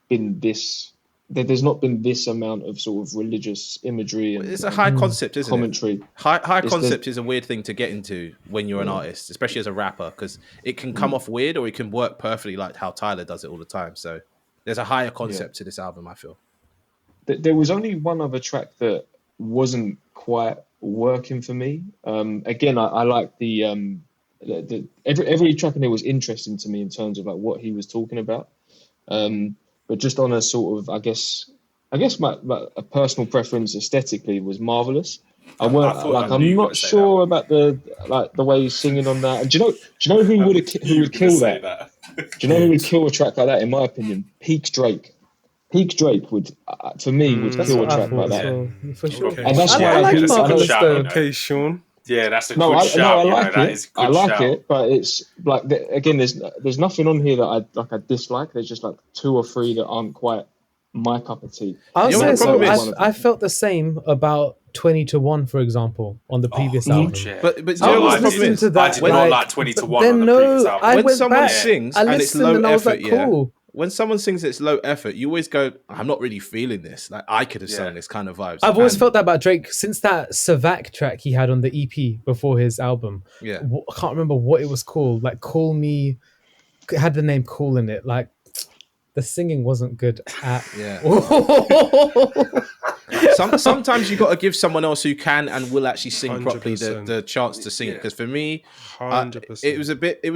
been this. There's not been this amount of sort of religious imagery and it's a high concept, isn't commentary. It? High concept is a weird thing to get into when you're an artist, especially as a rapper, because it can come off weird or it can work perfectly, like how Tyler does it all the time. So there's a higher concept to this album, I feel. There was only one other track that wasn't quite working for me. Again, I like the every track in there was interesting to me in terms of like what he was talking about. But just on a sort of, I guess my a personal preference aesthetically was Marvelous. I'm not sure about the way he's singing on that. And do you know who would kill that? Do you know who would kill a track like that? In my opinion, Peak Drake. Peak Drake would, for me, would kill a track like that. So, for sure. Okay. And that's why I like Marvelous though. Okay, Sean. Yeah, that's a good shout. I like it. That is a good I like shout. it, but it's like again, there's nothing on here that I dislike. There's just like 2 or 3 that aren't quite my cup of tea. I felt the same about 20 to 1, for example, on the previous album. Yeah. But I was listening to that. I did not like 20 to 1 on the previous album. I when went someone back, sings I and it's listened low and I was effort, like, cool. When someone sings it's low effort, you always go, I'm not really feeling this. Like, I could have sung this kind of vibes. I've always felt that about Drake since that Savak track he had on the EP before his album. Yeah. I can't remember what it was called. Like, Call Me, it had the name Cool in it. Like, the singing wasn't good at Sometimes you got to give someone else who can and will actually sing 100%. properly the chance to sing it. Because for me, 100%. it was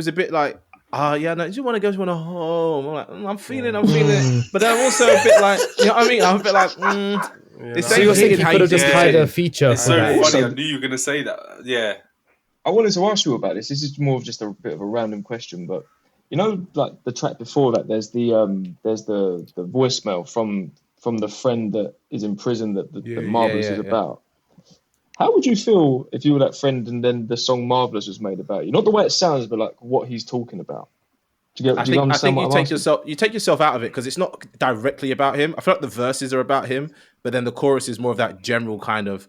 a bit like, do you want to go to home? I'm like, I'm feeling it. But then I'm also a bit like, you know what I mean? I'm a bit like, So you're saying you could have just hired a feature It's for so that? funny. I knew you were going to say that. Yeah. I wanted to ask you about this. This is more of just a bit of a random question, but you know, like the track before that, there's the voicemail from the friend that is in prison that Marvelous is about. How would you feel if you were that friend and then the song Marvelous was made about you? Not the way it sounds, but like what he's talking about. I think you take yourself out of it because it's not directly about him. I feel like the verses are about him, but then the chorus is more of that general kind of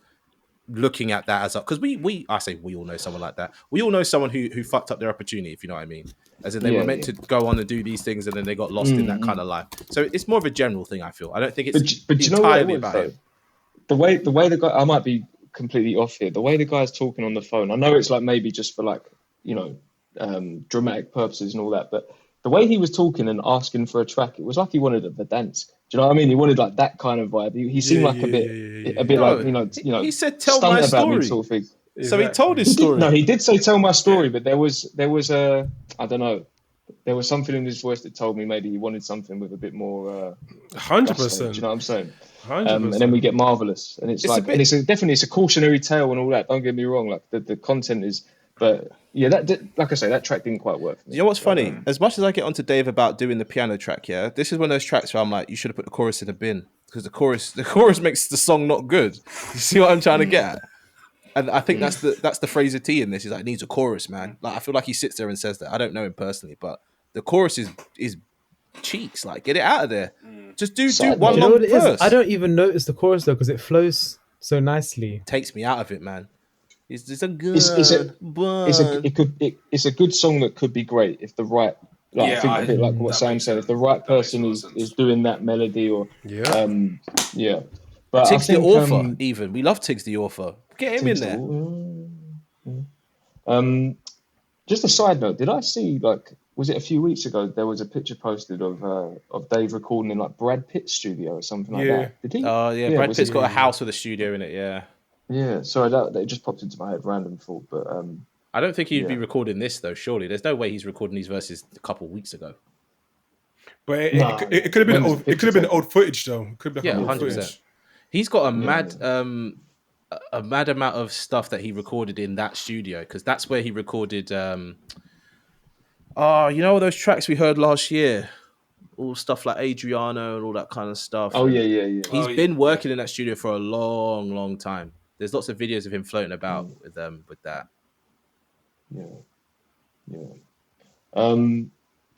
looking at that as because we all know someone like that. We all know someone who fucked up their opportunity, if you know what I mean. As in they were meant to go on and do these things and then they got lost in that kind of life. So it's more of a general thing, I feel. I don't think it's but entirely about him. The way the guy, I might be completely off here. The way the guy's talking on the phone, I know it's like maybe just for like, you know, dramatic purposes and all that, but the way he was talking and asking for a track, it was like he wanted a Verdansk. Do you know what I mean? He wanted like that kind of vibe. He seemed like a bit like, you know. He said, "Tell my story." Sort of thing. So he told his story. He did say, "Tell my story," but there was a, I don't know. There was something in his voice that told me maybe he wanted something with a bit more. 100%. Do you know what I'm saying? 100%. And then we get Marvelous, and it's like, definitely it's a cautionary tale and all that. Don't get me wrong, like the content is, but yeah, that like I say, that track didn't quite work for me. You know what's funny? As much as I get onto Dave about doing the piano track, this is one of those tracks where I'm like, you should have put the chorus in the bin because the chorus makes the song not good. You see what I'm trying to get at? And I think that's the Fraser T in this. He's like, it needs a chorus, man. Like I feel like he sits there and says that. I don't know him personally, but the chorus is cheeks. Like, get it out of there. Just do one long verse. I don't even notice the chorus though because it flows so nicely. Takes me out of it, man. It's a good it's a good song that could be great if the right, like, I think a bit like what Sam said, if the right person is doing that melody or yeah. But Tiggs I think the author, even we love Tiggs the author. Get him in there. Just a side note, did I see, like, was it a few weeks ago, there was a picture posted of Dave recording in like Brad Pitt's studio or something like that? Did he? Oh yeah, Brad Pitt's got a house with a studio in it. Yeah. Yeah. Sorry, that just popped into my head, random thought, but I don't think he'd be recording this though. Surely, there's no way he's recording these verses a couple of weeks ago. But it could have been old. It could have been old footage though. It could be 100%. He's got a mad amount of stuff that he recorded in that studio, because that's where he recorded. Those tracks we heard last year, all stuff like Adriano and all that kind of stuff. Oh yeah. He's been working in that studio for a long, long time. There's lots of videos of him floating about with that. Yeah.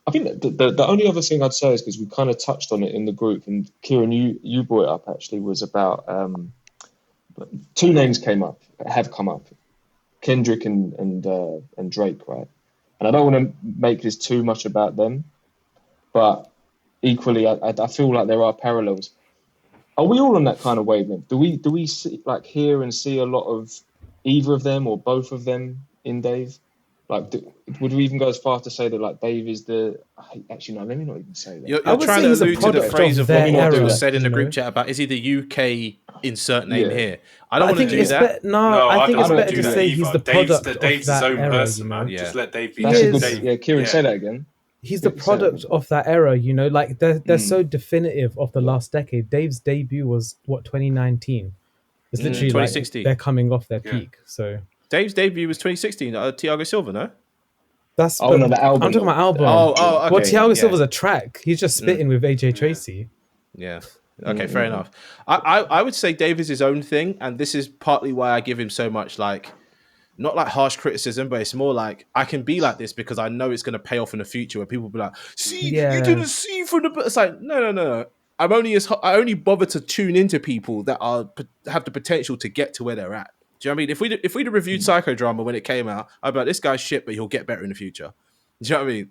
I think the only other thing I'd say is, because we kind of touched on it in the group, and Kieran, you brought it up actually, was about two names have come up, Kendrick and Drake, right? And I don't want to make this too much about them, but equally, I feel like there are parallels. Are we all on that kind of wavelength? Do we see, like, hear and see a lot of either of them or both of them in Dave? Like, would we even go as far to say that, like, Dave is actually, no, let me not even say that. You're trying to allude to the phrase of what Mobb said in the group chat about, is he the UK insert name here? I don't want to do that. I think it's better to say he's the product of Dave's that his own era, person, man. Yeah. Just let Dave be. Kieran, say that again. He's the product of that era, like they're so definitive of the last decade. Dave's debut was 2019. It's literally 2016. Like they're coming off their peak. So Dave's debut was 2016. Thiago Silva, no? That's the album. I'm talking about album. Okay. Well, Thiago Silva's a track. He's just spitting with AJ Tracy. Yeah. Okay, fair enough. I would say Dave is his own thing, and this is partly why I give him so much, like, not like harsh criticism, but it's more like, I can be like this because I know it's going to pay off in the future where people will be like, see, you didn't see from the... It's like, no. I only bother to tune into people that have the potential to get to where they're at. Do you know what I mean? If we'd have reviewed Psychodrama when it came out, I'd be like, this guy's shit, but he'll get better in the future. Do you know what I mean?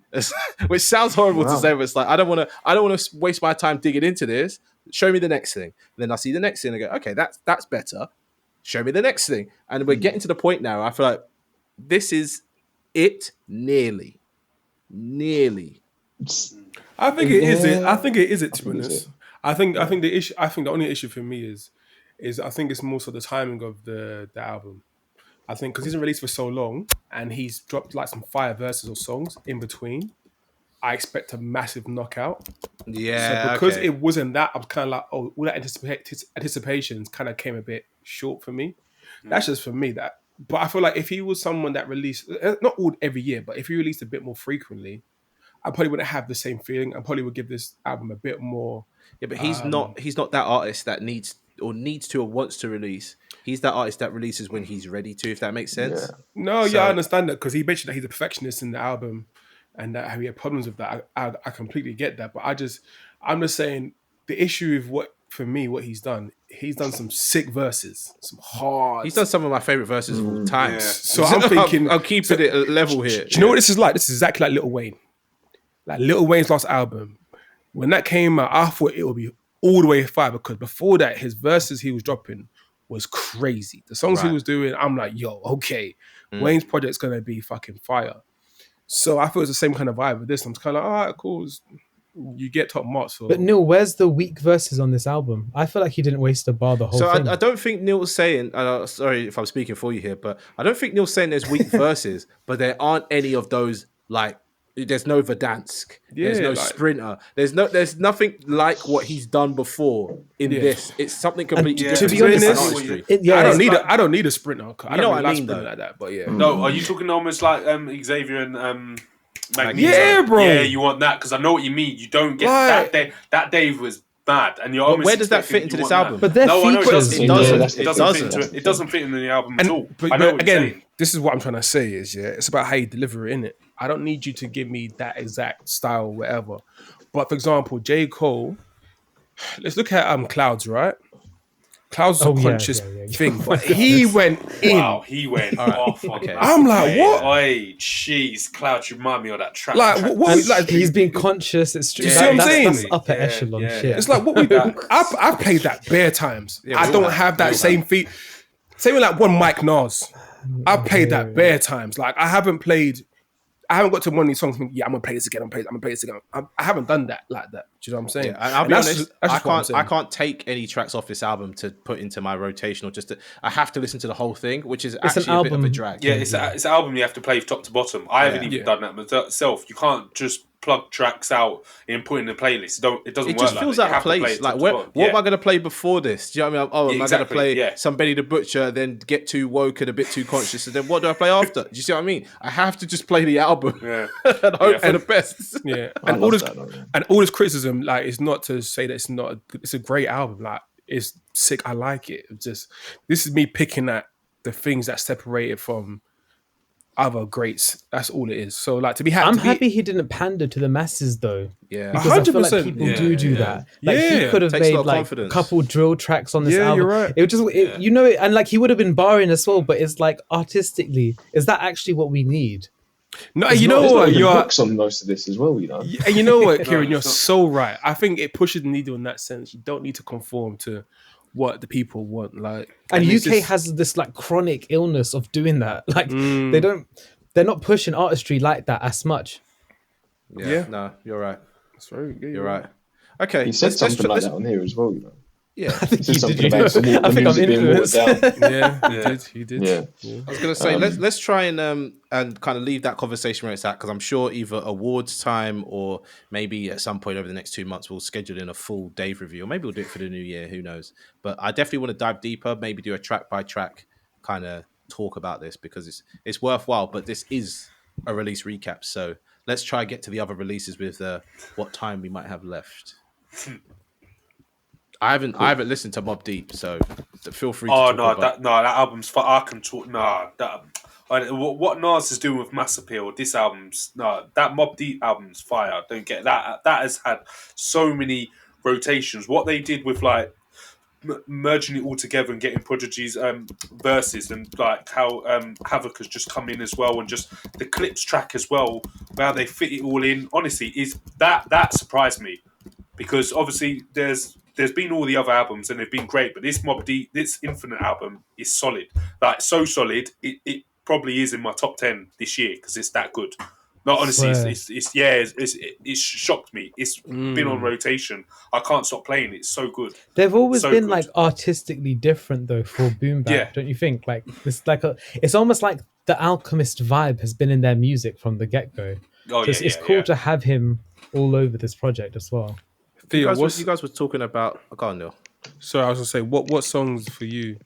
Which sounds horrible to say, but it's like, I don't want to waste my time digging into this. Show me the next thing. And then I see the next thing and I go, okay, that's better. Show me the next thing. And we're getting to the point now, I feel like this is it nearly. I think it is it. I think it is it, to be honest. I think the only issue for me is I think it's more so the timing of the album. I think because he's been released for so long and he's dropped like some fire verses or songs in between, I expect a massive knockout. Yeah. So because it wasn't that, I was kind of like, all that anticipations kind of came a bit short for me. That's just for me. But I feel like if he was someone that released, not all every year, but if he released a bit more frequently, I probably wouldn't have the same feeling. I probably would give this album a bit more. Yeah, but he's not that artist that needs to or wants to release. He's that artist that releases when he's ready to, if that makes sense. Yeah. No, I understand that, because he mentioned that he's a perfectionist in the album and that he had problems with that. I completely get that. But I'm just saying the issue with what he's done some sick verses, some hard. He's done some of my favorite verses of all time. Yeah. So I'm thinking, I'm keeping it at level here. Do you know what this is like? This is exactly like Lil Wayne. Like Lil Wayne's last album. When that came out, I thought it would be all the way fire, because before that, his verses he was dropping was crazy. The songs he was doing, I'm like, yo, okay, Wayne's project's gonna be fucking fire. So I feel it's the same kind of vibe with this. I'm kind of like, all right, cool. You get top marks. But Neil, where's the weak verses on this album? I feel like he didn't waste a bar the whole thing. I don't think Neil's saying, sorry if I'm speaking for you here, but I don't think Neil's saying there's weak verses, but there aren't any of those, like, there's no Verdansk, there's no Sprinter, there's nothing like what he's done before in this. It's something completely different. To be honest, I don't need a Sprinter. I don't really like Sprinter like that, but yeah. No, are you talking almost like Xavier and Magneto? Yeah, bro. Yeah, you want that, because I know what you mean. You don't get that day. That Dave was bad, and you're almost. Where does that fit into this album? But they're features. It doesn't fit into the album at all. But again, this is what I'm trying to say is, it's about how you deliver it, innit? I don't need you to give me that exact style or whatever. But for example, J. Cole, let's look at Clouds, right? Clouds is a conscious thing, but he went in. Wow, he went off on that. I'm like, what? Oi, jeez, Clouds, you remind me of that track. Like, what? Like, he's being conscious. It's true. You see what I'm saying? That's upper echelon shit. It's like what we. I've played that bare times. I don't have that same feat. Same with like one Mike Nas. I've played that bare times. Like I haven't got to one of these songs. Yeah, I'm gonna play this again. I'm gonna play this again. I haven't done that like that. Do you know what I'm saying? Yeah, I'll be honest. I can't take any tracks off this album to put into my rotation, or I have to listen to the whole thing, which is actually a bit of a drag. Yeah, it's an album you have to play top to bottom. I haven't even done that myself. You can't just plug tracks out and put in a playlist. It doesn't work. It just feels out of place. Like, what am I going to play before this? Do you know what I mean? Oh, am I going to play some Benny the Butcher, then get too woke and a bit too conscious, and then what do I play after? Do you see what I mean? I have to just play the album and hope for the best. Yeah, and all this criticism, like, it's not to say that it's a great album. Like, it's sick. I like it. It's just, this is me picking at the things that separate it from other greats. That's all it is. So, like, I'm happy he didn't pander to the masses, though. Yeah, because 100%. I feel like people do that. Like, he could have made like a couple drill tracks on this album. You're right. It just, you know, and like he would have been barring as well. But it's like, artistically, is that actually what we need? No, you know what? You're hooks on most of this as well. You know, and you know what, Kieran, you're so right. I think it pushes the needle in that sense. You don't need to conform to what the people want. Like, and UK has this like chronic illness of doing that. Like they're not pushing artistry like that as much. Yeah. No, you're right. That's very good. You're right. Okay, he said something like that on here as well. You know. Yeah, I think he did. I think I'm influenced. He did. Yeah. I was gonna say let's try and kind of leave that conversation where it's at, because I'm sure either awards time or maybe at some point over the next 2 months we'll schedule in a full Dave review, or maybe we'll do it for the new year. Who knows? But I definitely want to dive deeper. Maybe do a track by track kind of talk about this, because it's worthwhile. But this is a release recap, so let's try and get to the other releases with what time we might have left. I haven't listened to Mobb Deep, so feel free to talk about. That album's I can talk. What Nas is doing with Mass Appeal, this album's that Mobb Deep album's fire. Don't get that. That has had so many rotations. What they did with like merging it all together and getting Prodigy's verses, and like how Havoc has just come in as well, and just the Clips track as well, how they fit it all in. Honestly, is that surprised me, because obviously there's been all the other albums and they've been great, but this Mobb Deep, this Infinite album is solid. Like, so solid, it probably is in my top 10 this year, because it's that good. No, honestly, it's shocked me. It's been on rotation. I can't stop playing it. It's so good. They've always been like artistically different though for boom bap, don't you think? Like, it's almost like the Alchemist vibe has been in their music from the get go. It's cool to have him all over this project as well. Theo, you guys were talking about. Go on, Neil. So I was gonna say, what songs for you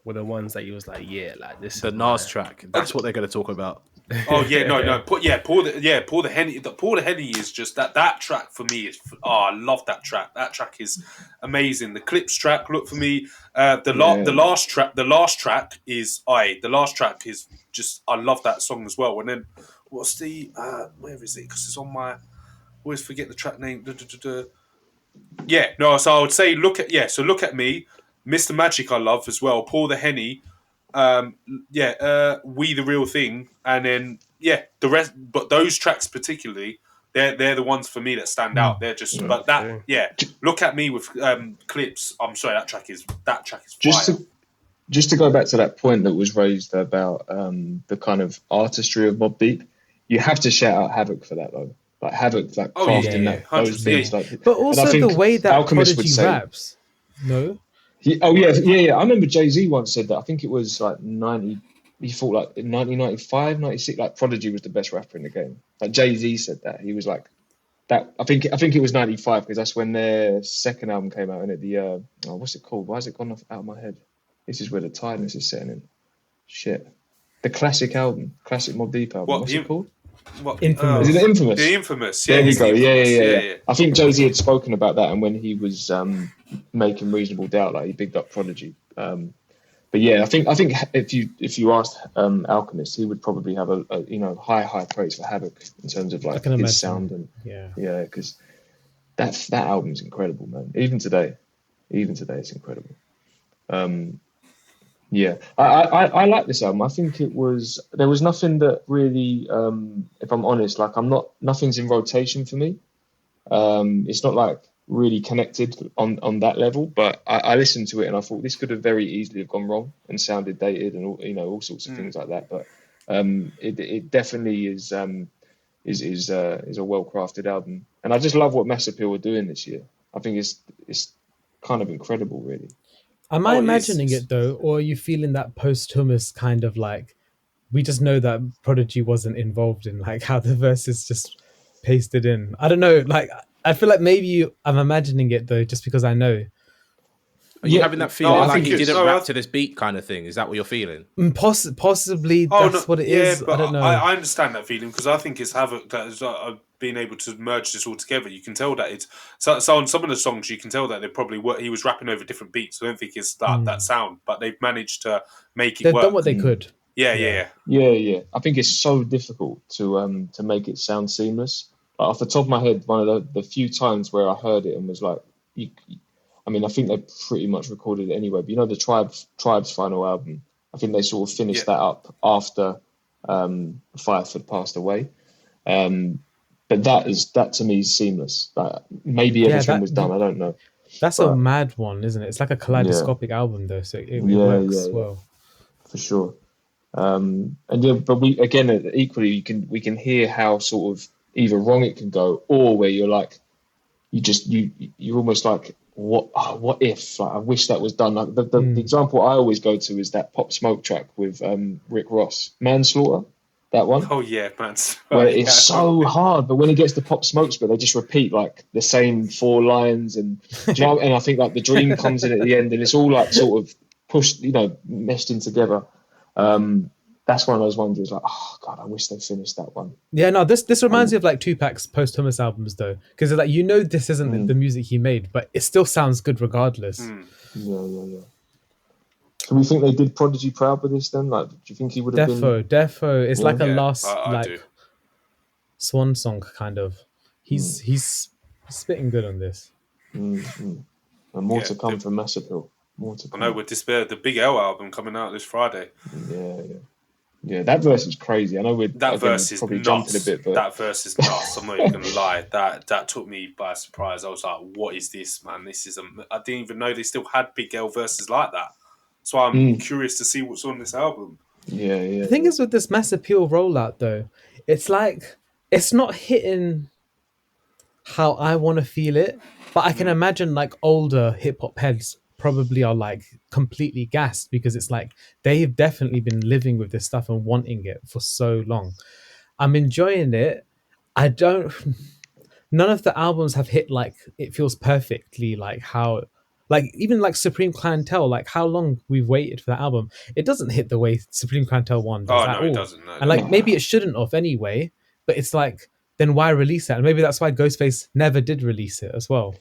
were the ones that you was like, like this? The Nas track. That's what they're gonna talk about. Oh yeah, no. Pour the Henny. Pour the Henny is just that track for me is. Oh, I love that track. That track is amazing. The Clips track. Look for me. The last track is just. I love that song as well. And then what's the where is it? Because it's on my. Always forget the track name. So I would say look at me, Mr. Magic I love as well, Pour the Henny, We the Real Thing, and then the rest, but those tracks particularly, they're the ones for me that stand out. They're just look at me with Clips. I'm sorry, that track is fire. Just to go back to that point that was raised about the kind of artistry of Mobb Deep, you have to shout out Havoc for that though. Like Havoc, like crafting those things, like. But also the way that Alchemist Prodigy raps. No. I remember Jay-Z once said that. I think it was like 90. He thought like in 1995, 96, like Prodigy was the best rapper in the game. Like Jay-Z said that. He was like that. I think it was 95, because that's when their second album came out, and the what's it called? Why has it gone out of my head? This is where the tiredness is setting in. Shit. The classic Mobb Deep album. What's it called? Infamous. Is it Infamous? The Infamous. There you go. Yeah. I think Jay-Z had spoken about that, and when he was making Reasonable Doubt, like he bigged up Prodigy. But yeah, I think if you asked Alchemist, he would probably have a high praise for Havoc in terms of like his sound, and because that album's incredible, man. Even today it's incredible. Yeah, I like this album. I think there was nothing that really, if I'm honest, like nothing's in rotation for me. It's not like really connected on that level, but I listened to it and I thought this could have very easily have gone wrong and sounded dated and all sorts of things like that. But it definitely is a well crafted album, and I just love what Mass Appeal were doing this year. I think it's kind of incredible, really. Am I imagining it though, or are you feeling that posthumous kind of like we just know that Prodigy wasn't involved in like how the verses just pasted in? I don't know. Like I feel like I'm imagining it though, just because I know. Are you having that feeling like he didn't rap to to this beat kind of thing? Is that what you're feeling? Possibly that's what it is. But I don't know. I understand that feeling because I think it's Havoc that has been able to merge this all together. You can tell that it's so on some of the songs. You can tell that they probably he was rapping over different beats. I don't think it's that sound, but they've managed to make it They've work. done what they could. Yeah. I think it's so difficult to make it sound seamless. Like, off the top of my head, one of the few times where I heard it and was like, I mean, I think they pretty much recorded it anyway. But you know, the Tribe's final album, I think they sort of finished that up after Fife had passed away. But that to me is seamless. Like, maybe everything was done. I don't know. That's a mad one, isn't it? It's like a kaleidoscopic album, though, so it works well. For sure. But we again equally we can hear how sort of either wrong it can go, or where you're like you're almost like what if, like, I wish that was done. Like the example I always go to is that Pop Smoke track with Rick Ross, Manslaughter, that one. Oh yeah, Manslaughter. Where it's so hard, but when it gets to Pop Smoke's, but they just repeat like the same 4 lines, and do you know, and I think like the dream comes in at the end, and it's all like sort of pushed, meshed in together. That's one of those ones where it's like, oh god, I wish they finished that one. Yeah, no, this reminds me of like Tupac's posthumous albums though, because like this isn't the music he made, but it still sounds good regardless. Yeah. So we think they did Prodigy proud with this then? Like, do you think he would have been? Defo. It's like a last I do. swan song kind of. He's spitting good on this. And more to come from Mass Appeal. More to come. I know with the Big L album coming out this Friday. Yeah, that verse is crazy. I know that verse is probably nuts. Jumping a bit, but that verse is nuts. I'm not even gonna lie. That took me by surprise. I was like, "What is this, man? This is I didn't even know they still had Big L verses like that." So I'm curious to see what's on this album. Yeah. The thing is with this Mass Appeal rollout, though, it's like it's not hitting how I want to feel it, but I can imagine like older hip hop heads probably are like completely gassed because it's like they've definitely been living with this stuff and wanting it for so long. I'm enjoying it. None of the albums have hit like it feels perfectly like how, like even like Supreme Clientele, like how long we've waited for that album. It doesn't hit the way Supreme Clientele 1 does at all. It doesn't. No, and like maybe it shouldn't have anyway, but it's like, then why release that? And maybe that's why Ghostface never did release it as well.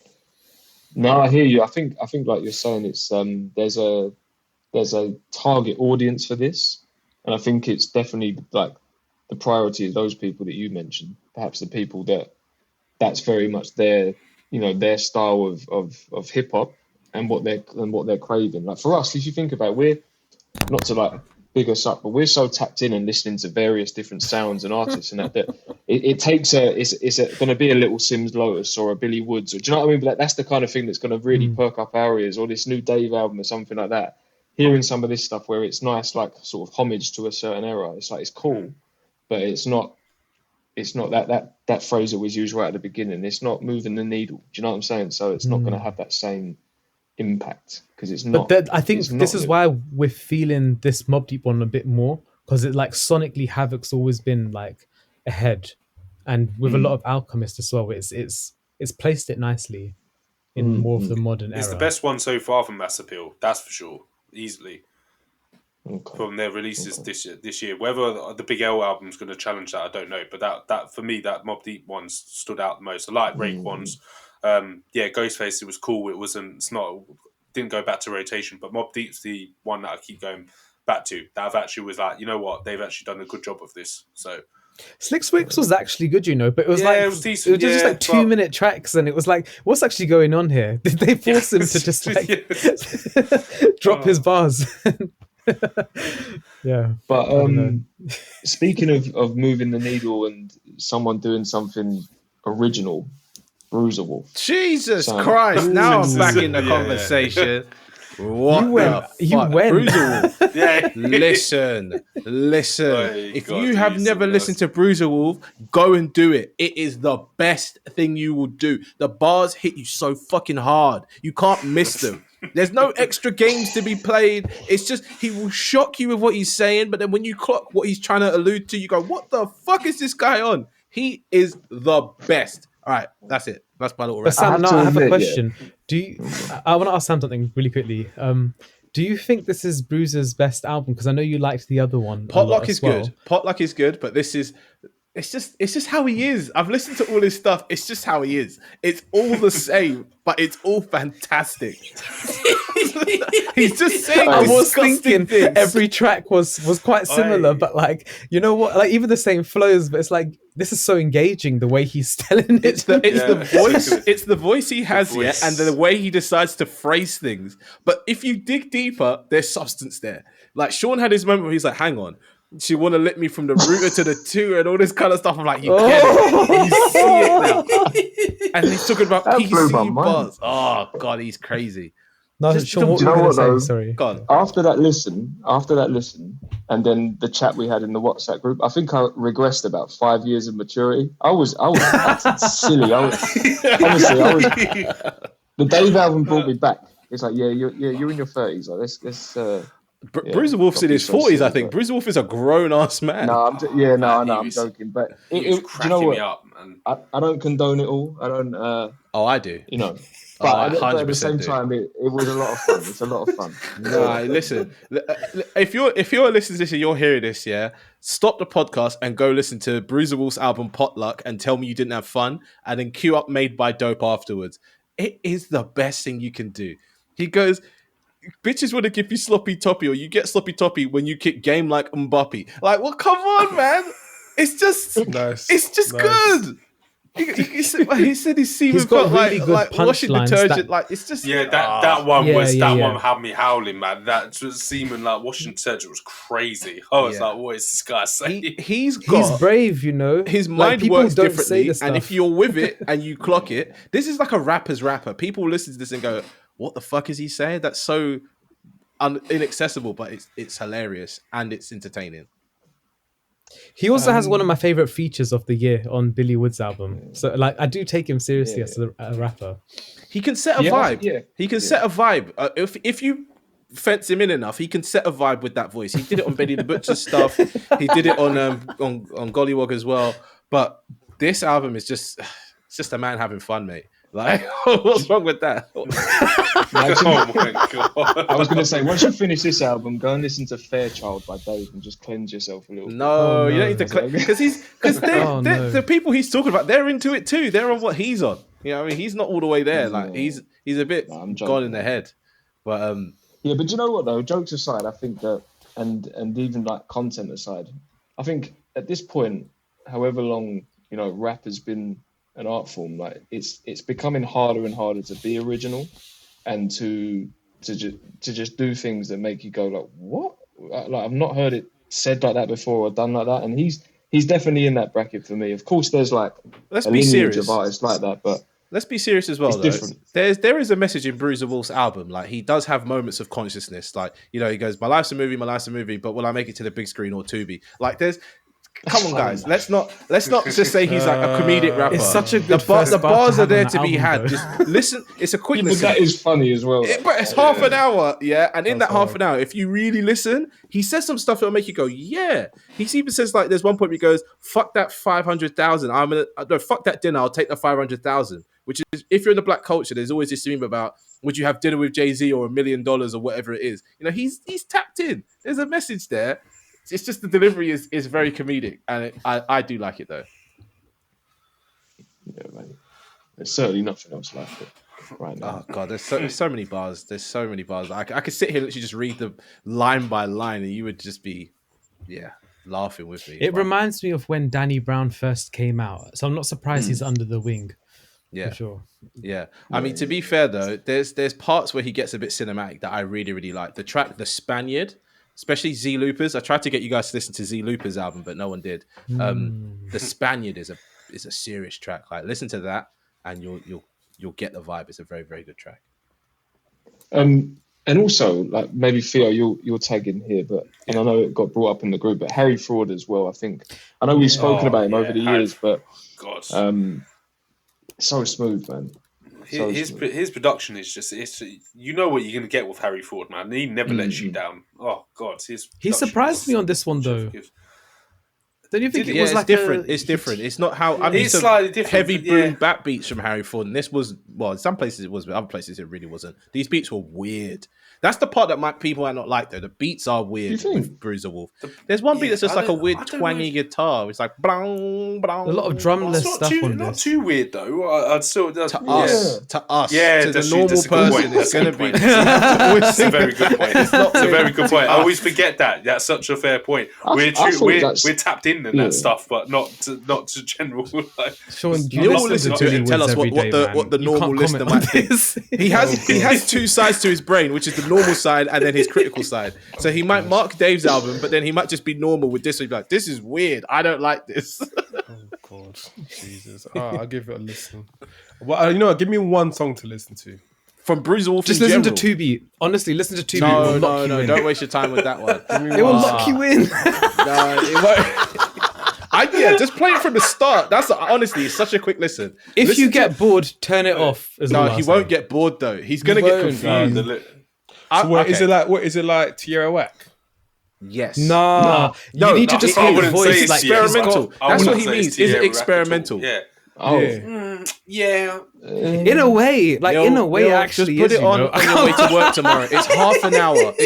No, I hear you. I think like you're saying, it's there's a target audience for this, and I think it's definitely like the priority of those people that you mentioned. Perhaps the people that's very much their style of hip hop and what they're craving. Like for us, if you think about it, we're not to like big us up, but we're so tapped in and listening to various different sounds and artists, and that it takes it's going to be a little Sims Lotus or a Billy Woods, or do you know what I mean? But that's the kind of thing that's going to really perk up our ears, or this new Dave album or something like that. Hearing some of this stuff where it's nice, like sort of homage to a certain era. It's like it's cool, but it's not that phrase that was used right at the beginning. It's not moving the needle. Do you know what I'm saying? So it's not going to have that same impact because it's not. But I think this is why we're feeling this Mobb Deep one a bit more, because it like sonically Havoc's always been like ahead, and with a lot of Alchemist as well, it's placed it nicely in more of the modern era. It's the best one so far from Mass Appeal, that's for sure, easily. From their releases this year. Whether the Big L album's going to challenge that, I don't know. But that for me, that Mobb Deep one stood out the most. I like Rake ones. Ghostface, it was cool. Didn't go back to rotation, but Mobb Deep's the one that I keep going back to. That I've actually was like, you know what, they've actually done a good job of this. So Slick Swicks was actually good, but it was it was decent. It was just like 2-minute tracks, and it was like, what's actually going on here? Did they force him to just like drop his bars? Yeah. But speaking of moving the needle and someone doing something original, Bruiser Wolf. Jesus Christ! Now I'm back in the conversation. What you went. Bruiser Wolf. Listen. If you have never listened to Bruiser Wolf, go and do it. It is the best thing you will do. The bars hit you so fucking hard. You can't miss them. There's no extra games to be played. It's just he will shock you with what he's saying, but then when you clock what he's trying to allude to, you go, what the fuck is this guy on? He is the best. All right, that's it. That's my little rant. Sam, I have a question. I want to ask Sam something really quickly. Do you think this is Bruiser's best album? Because I know you liked the other one. Potluck is good. Potluck is good, but this is it's just how he is. I've listened to all his stuff. It's just how he is. It's all the same, but it's all fantastic. He's just saying. I was thinking things. every track was quite similar, but like, you know what? Like even the same flows, but it's like this is so engaging the way he's telling it. It's the voice. It's the voice he has here, and the way he decides to phrase things. But if you dig deeper, there's substance there. Like Sean had his moment where he's like, "Hang on, she want to let me from the router to the two and all this kind of stuff." I'm like, you get it. You see it now. And he's talking about PC bars. Oh God, he's crazy. No, Sean, what were you going to say? Sorry. Go on. After that listen, and then the chat we had in the WhatsApp group, I think I regressed about 5 years of maturity. I was silly. The Dave album brought me back. It's like, you're in your 30s. Like, let's Bruiser Wolf's in his 40s, I think. Bruiser Wolf is a grown-ass man. I'm joking. But he was cracking me up, man. I don't condone it all. I don't... I do. But at the same time, it was a lot of fun. It's a lot of fun. Nah, listen. If you're listening to this and you're hearing this, stop the podcast and go listen to Bruiser Wolf's album Potluck and tell me you didn't have fun, and then queue up Made by Dope afterwards. It is the best thing you can do. He goes, bitches want to give you sloppy toppy, or you get sloppy toppy when you kick game like Mbappe. Like, well, come on, man. It's just nice. It's just good. He said his semen felt really like washing detergent. Like, it's just that one had me howling, man. That semen like washing detergent was crazy. I was like, what is this guy saying? He's brave, His mind works differently, and if you're with it and you clock it, this is like a rapper's rapper. People listen to this and go, "What the fuck is he saying?" That's so inaccessible, but it's hilarious and it's entertaining. He also has one of my favorite features of the year on Billy Wood's album. So, like, I do take him seriously as a rapper. He can set a vibe. Yeah. He can set a vibe. If you fence him in enough, he can set a vibe with that voice. He did it on Benny the Butcher's stuff. He did it on Gollywog as well. But this album is just a man having fun, mate. Like, what's wrong with that? Oh my God. I was going to say, once you finish this album, go and listen to Fairchild by Dave and just cleanse yourself a little bit. No, you don't need to cleanse, because the people he's talking about, they're into it too. They're on what he's on. You know what I mean? He's not all the way there. Like, he's a bit gone in the head. But yeah, but you know what though? Jokes aside, I think that, and even like content aside, I think at this point, however long rap has been an art form, like it's becoming harder and harder to be original and to just do things that make you go like, what? Like, I've not heard it said like that before or done like that. And he's definitely in that bracket for me. Of course, there's like let's be serious of artists like that, but let's be serious as well. It's different. There is a message in Bruiser Wolf's album. Like, he does have moments of consciousness. Like, he goes, my life's a movie, but will I make it to the big screen or Tubi? Like, come on, guys. Let's not just say he's like a comedic rapper. It's such a good the bars are there to be had. Just listen. It's a quick listen. But that is funny as well. But it's half an hour, and in that half an hour, if you really listen, he says some stuff that'll make you go, yeah. He even says, like, there's one point where he goes, fuck that 500,000. Fuck that dinner. I'll take the 500,000. Which is, if you're in the black culture, there's always this meme about, would you have dinner with Jay-Z or $1 million or whatever it is? He's tapped in. There's a message there. It's just the delivery is very comedic, and I do like it though. Yeah, man. There's certainly nothing else like it right now. Oh God, there's so many bars. There's so many bars. I could sit here and literally just read them line by line, and you would just be, yeah. laughing with me. It reminds me of when Danny Brown first came out, so I'm not surprised he's under the wing. Yeah, for sure. Yeah, I mean, to be fair though, there's parts where he gets a bit cinematic that I really, really like. The track, The Spaniard, especially Z Loopers. I tried to get you guys to listen to Z Loopers album, but no one did. The Spaniard is a serious track. Like, listen to that, and you'll get the vibe. It's a very, very good track. And also, like, maybe Theo, you'll tag in here, but and I know it got brought up in the group, but Harry Fraud as well. I know we've spoken about him over the years, but so smooth, man. His production is just, you know what you're going to get with Harry Ford, man. He never lets you down. Oh God, he surprised me on this one though. Don't you think it was like different? It's different. It's not how it's slightly different. Heavy boom bap beats from Harry Ford, and this was, well, in some places it was, but other places it really wasn't. These beats were weird. That's the part that people might not like though. The beats are weird with Bruiser Wolf. There's one beat that's just like a weird twangy guitar. It's like blang, blang. A lot of drumless stuff on this. Not too weird though. I'd still to us, to the normal person, it's going to be. It's a very good point. It's a very good point. I always forget that. That's such a fair point. We're tapped in and that stuff, but not to general. Like, Sean, you'll listen to it and tell us what the normal listener might think. He has two sides to his brain, which is the normal side and then his critical side. So he might mark Dave's album, but then he might just be normal with this. So he'd be like, "This is weird. I don't like this." Oh God, Jesus! I'll give it a listen. Well, give me one song to listen to from Bruiser Wolf. Just listen to Tubi. Honestly, listen to Tubi. No, don't waste your time with that one. It will lock you in. No, it won't. Just play it from the start. That's honestly, it's such a quick listen. If you get bored, turn it off. No, he won't get bored though. He's gonna get confused. Is it like Tierra Whack? Yes. No. You need to just hear the voice. Like experimental. That's what he means. Is it experimental? Yeah. Oh. Yeah. In a way, actually, just put it on your way to work tomorrow. It's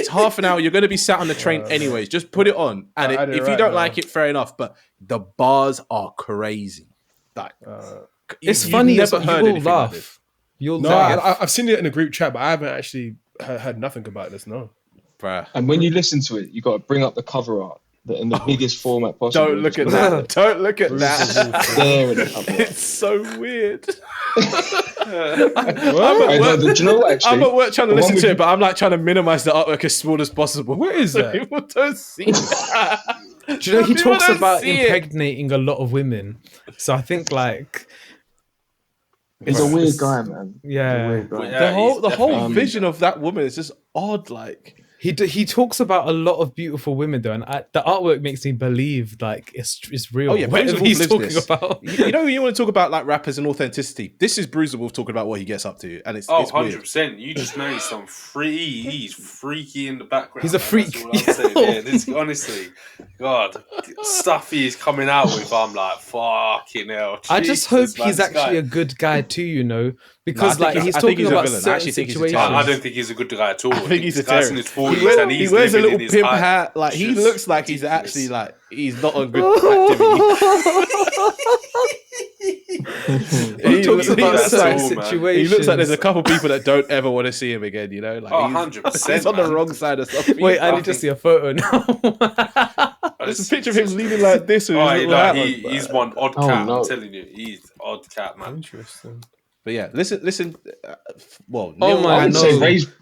half an hour. You're going to be sat on the train anyways. Just put it on, and if you don't like it, fair enough. But the bars are crazy. Like, it's funny. Never heard anything like this. You'll laugh. I've seen it in a group chat, but I haven't actually heard nothing about this. No. Bruh. And when you listen to it, you got to bring up the cover art in the biggest format possible. Don't look at that. Don't look at that. There in the cover art. It's so weird. I'm at work trying to listen to it, but I'm like trying to minimize the artwork as small as possible. What is that? People don't see that. Do you know he talks about impregnating a lot of women? So I think like he's a weird guy, man. Yeah. The whole vision of that woman is just odd. Like he talks about a lot of beautiful women though, and the artwork makes me believe like it's real. Oh yeah, whatever he's talking about. You know, you want to talk about like rappers and authenticity. This is Bruiser Wolf talking about what he gets up to, and it's 100%. You just know he's freaky in the background. He's a freak. That's all I'm saying. This, honestly, God, stuff he's coming out with. I'm like, fucking hell. Jesus, I just hope he's actually a good guy too. You know. Because he's talking about certain situations. I don't think he's a good guy at all. I think he's a terrorist. He wears a little pimp hat. Like he looks like he's actually like he's not on good activity. He talks about certain situations. He looks like there's a couple people that don't ever want to see him again. You know, like 100%. He's on the wrong side of something. Wait, I need to see a photo now. There's a picture of him leaning like this. He's one odd cat. I'm telling you, he's odd cat, man. Interesting. But yeah, listen.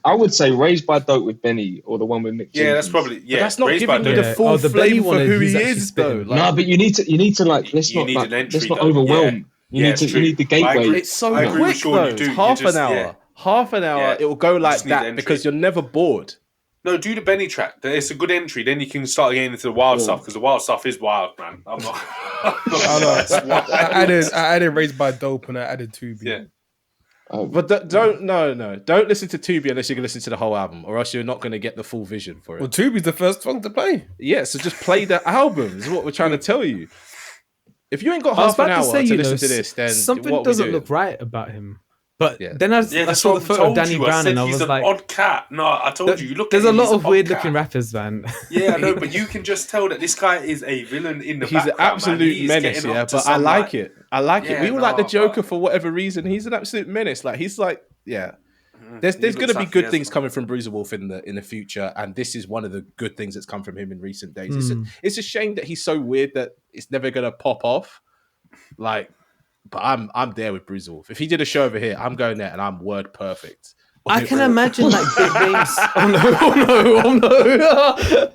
I would say Raised by Dope with Benny or the one with Nick. Yeah, that's probably But that's not giving you the full flavour for who he is, though. Like, no, but you need to like let's not overwhelm. You need the gateway. It's so quick though. It's half an hour. Half an hour. It will go like that because you're never bored. No, do the Benny track. It's a good entry. Then you can start getting into the wild stuff because the wild stuff is wild, man. I'm not. I added Raised by Dope and I added Tubi. Yeah. But don't listen to Tubi unless you're gonna listen to the whole album, or else you're not gonna get the full vision for it. Well, Tubi's the first song to play. Yeah, so just play the album. Is what we're trying to tell you. If you ain't got half an hour to listen to this, then something doesn't look right about him. But then I saw the photo of Danny Brown and I was like, odd cat. No, I told you. Look, there's a lot of weird looking rappers, man. Yeah, I know, but you can just tell that this guy is a villain in the background. He's an absolute menace, but I like it. I like it. We all like the Joker for whatever reason. He's an absolute menace. Like he's like, yeah. There's going to be good things coming from Bruiser Wolf in the future, and this is one of the good things that's come from him in recent days. It's a shame that he's so weird that it's never going to pop off. Like, but I'm there with Bruiser Wolf. If he did a show over here, I'm going there and I'm word perfect. I can imagine like big names. Oh no!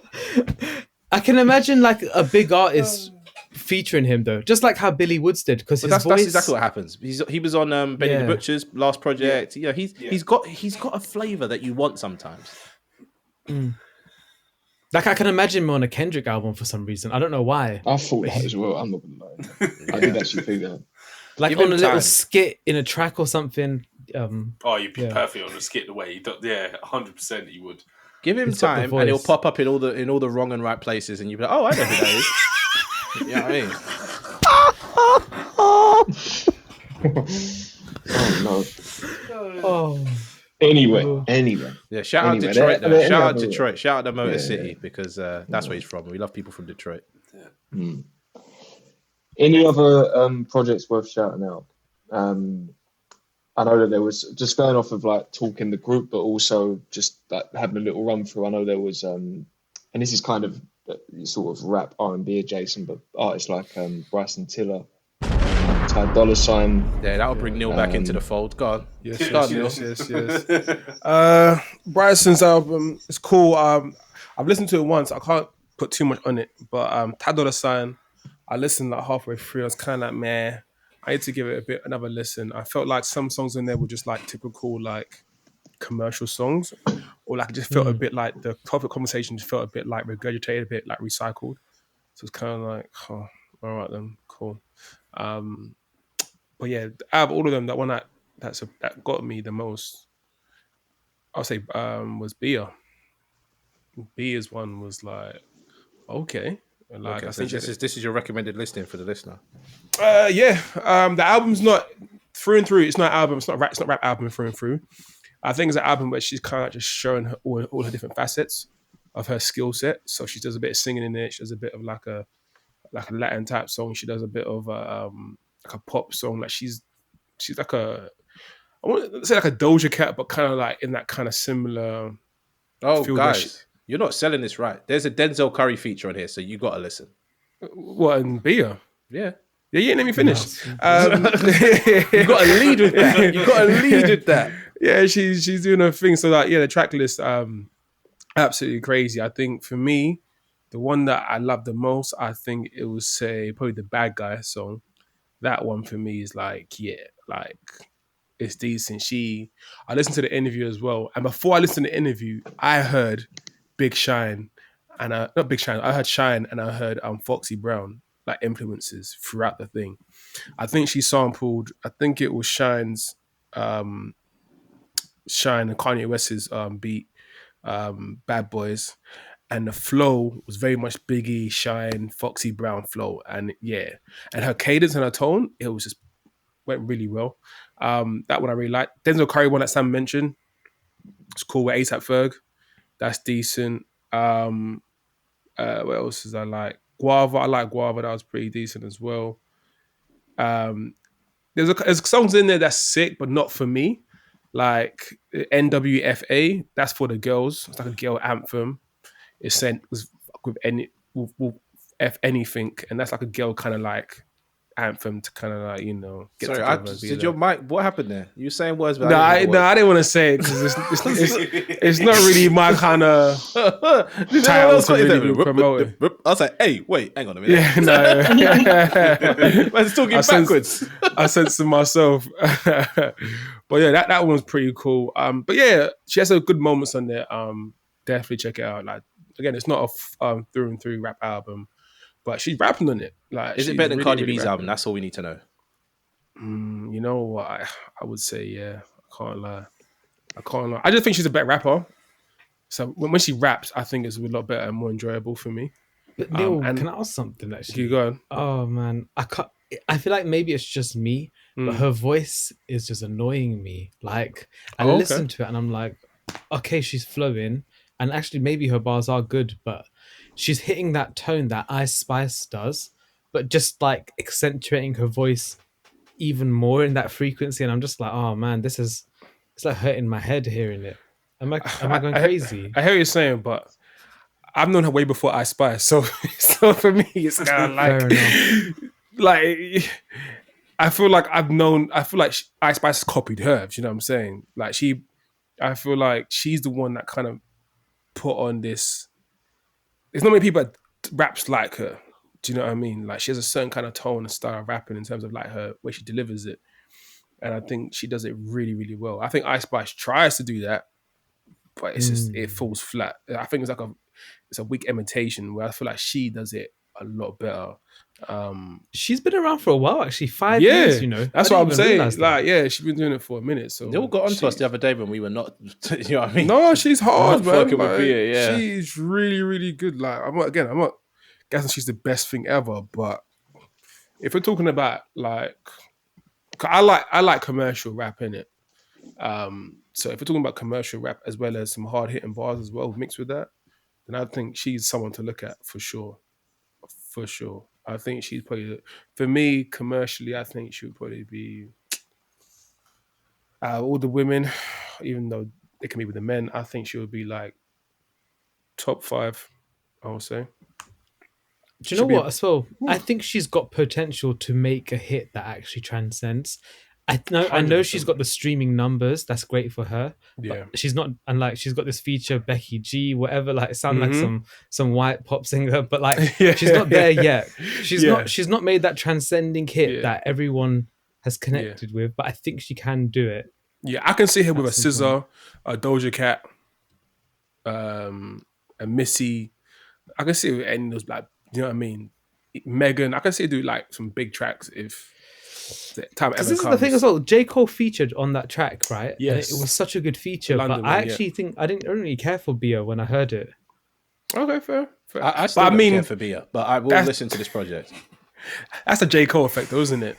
I can imagine like a big artist featuring him though, just like how Billy Woods did, because that's exactly what happens. He was on Benny the Butcher's last project. Yeah, he's got a flavor that you want sometimes. Like I can imagine him on a Kendrick album for some reason. I don't know why. I thought that as well. I'm not gonna lie. I did actually think that. Like Give on a him little time. skit in a track or something. You'd be perfect on the skit the way he does. Yeah, 100% you would. Give him time, and he'll pop up in all the wrong and right places, and you'll be like, "Oh, I know who that is." You know what I mean? Oh no. Oh. Anyway. Yeah, shout out Detroit though. Shout out Detroit. Shout out the Motor City because that's where he's from. We love people from Detroit. Yeah. Any other projects worth shouting out? I know that there was, just going off of like talking the group, but also just like having a little run through. I know there was, and this is kind of sort of rap R&B adjacent, but artists like Bryson Tiller, Ty Dolla $ign. Yeah, that'll bring Neil back into the fold. Go on. Yes. Bryson's album is cool. I've listened to it once. I can't put too much on it, but Ty Dolla $ign, I listened like halfway through. I was kind of like, man, I need to give it another listen. I felt like some songs in there were just like typical like commercial songs, or like it just felt a bit like the topic conversation just felt a bit like regurgitated, a bit like recycled. So it's kind of like, oh, all right then, cool. But yeah, out of all of them, that one that got me the most, I'll say, was Bia. Bia's one was like, okay. Like, I think this is your recommended listing for the listener. The album's not through and through. It's not an album. It's not rap album through and through. I think it's an album where she's kind of just showing all her different facets of her skill set. So she does a bit of singing in it. She does a bit of like a Latin type song. She does a bit of like a pop song. Like she's like I want to say like a Doja Cat, but kind of like in that kind of similar. Oh, guys. You're not selling this right. There's a Denzel Curry feature on here, so you got to listen. What, in Bia? Yeah. Yeah, you ain't let me finish. You got to lead with that. Yeah, she's doing her thing. So like, yeah, the track list, absolutely crazy. I think for me, the one that I love the most, I think it was probably the Bad Guy song. That one for me is like, yeah, like it's decent. I listened to the interview as well, and before I listened to the interview, I heard Big Shine, and not Big Shine. I heard Shine, and I heard Foxy Brown like influences throughout the thing. I think she sampled. I think it was Shine's, Shine and Kanye West's beat, Bad Boys, and the flow was very much Biggie, Shine, Foxy Brown flow, and yeah, and her cadence and her tone, it was just went really well. That one I really liked. Denzel Curry one that Sam mentioned, it's cool with A$AP Ferg. That's decent. What else is I like? Guava. I like Guava. That was pretty decent as well. There's songs in there that's sick, but not for me. Like NWFA. That's for the girls. It's like a girl anthem. It's sent with F anything, and that's like a girl kind of like anthem to kind of like, you know. Get Did your mic? What happened there? You were saying words, but I didn't want to say it because it's not really my kind of title to really be promoted. I was like, hey, wait, hang on a minute. Yeah, no. Man's talking backwards. I censored myself. But yeah, that one's pretty cool. But yeah, she has some good moments on there. Definitely check it out. Like again, it's not a through and through rap album, but she's rapping on it. Like, is it better than Cardi B's album? That's all we need to know. You know what? I would say, yeah. I can't lie. I just think she's a better rapper. So when she raps, I think it's a lot better and more enjoyable for me. But Neil, can I ask something actually? You go on. Oh man, I feel like maybe it's just me, but her voice is just annoying me. Like I listen to it and I'm like, okay, she's flowing, and actually maybe her bars are good, but she's hitting that tone that Ice Spice does, but just like accentuating her voice even more in that frequency. And I'm just like, oh man, this is It's like hurting my head hearing it. Am I going crazy? I hear what you're saying, but I've known her way before I Spice, so for me it's kind of like I feel like I Spice has copied her. Do you know what I'm saying? Like I feel like she's the one that kind of put on this. There's not many people that raps like her. Do you know what I mean? Like she has a certain kind of tone and style of rapping in terms of like her way she delivers it, and I think she does it really, really well. I think Ice Spice tries to do that, but it's just it falls flat. I think it's a weak imitation where I feel like she does it a lot better. She's been around for a while, actually. 5 years, you know. That's what I'm saying. Like, she's been doing it for a minute. So they all got onto us the other day when we were not. You know what I mean? No, she's hard, man. Like, with Bia, she's really, really good. Like, I'm not guessing she's the best thing ever, but if we're talking about like, I like commercial rap in it. So if we're talking about commercial rap as well as some hard hitting bars as well mixed with that, then I think she's someone to look at for sure. For sure. I think she's probably, for me, commercially, I think she would probably be all the women, even though it can be with the men, I think she would be like top 5, I would say. Do you know what as well? I think she's got potential to make a hit that actually transcends. I know she's got the streaming numbers. That's great for her. Yeah, but she's not, and like she's got this feature Becky G, whatever. Like it sounds like some white pop singer, but like she's not there yet. She's not made that transcending hit that everyone has connected with. But I think she can do it. Yeah, I can see her with a SZA, a Doja Cat, a Missy. I can see her with any of those, like, you know what I mean, Megan. I can see her do like some big tracks if the time ever comes. This is the thing as well. J. Cole featured on that track, right? Yes, and it was such a good feature. London, but I actually think I didn't really care for Bia when I heard it. Okay, fair. I still don't care for Bia, but I will listen to this project. That's a J. Cole effect, though, isn't it?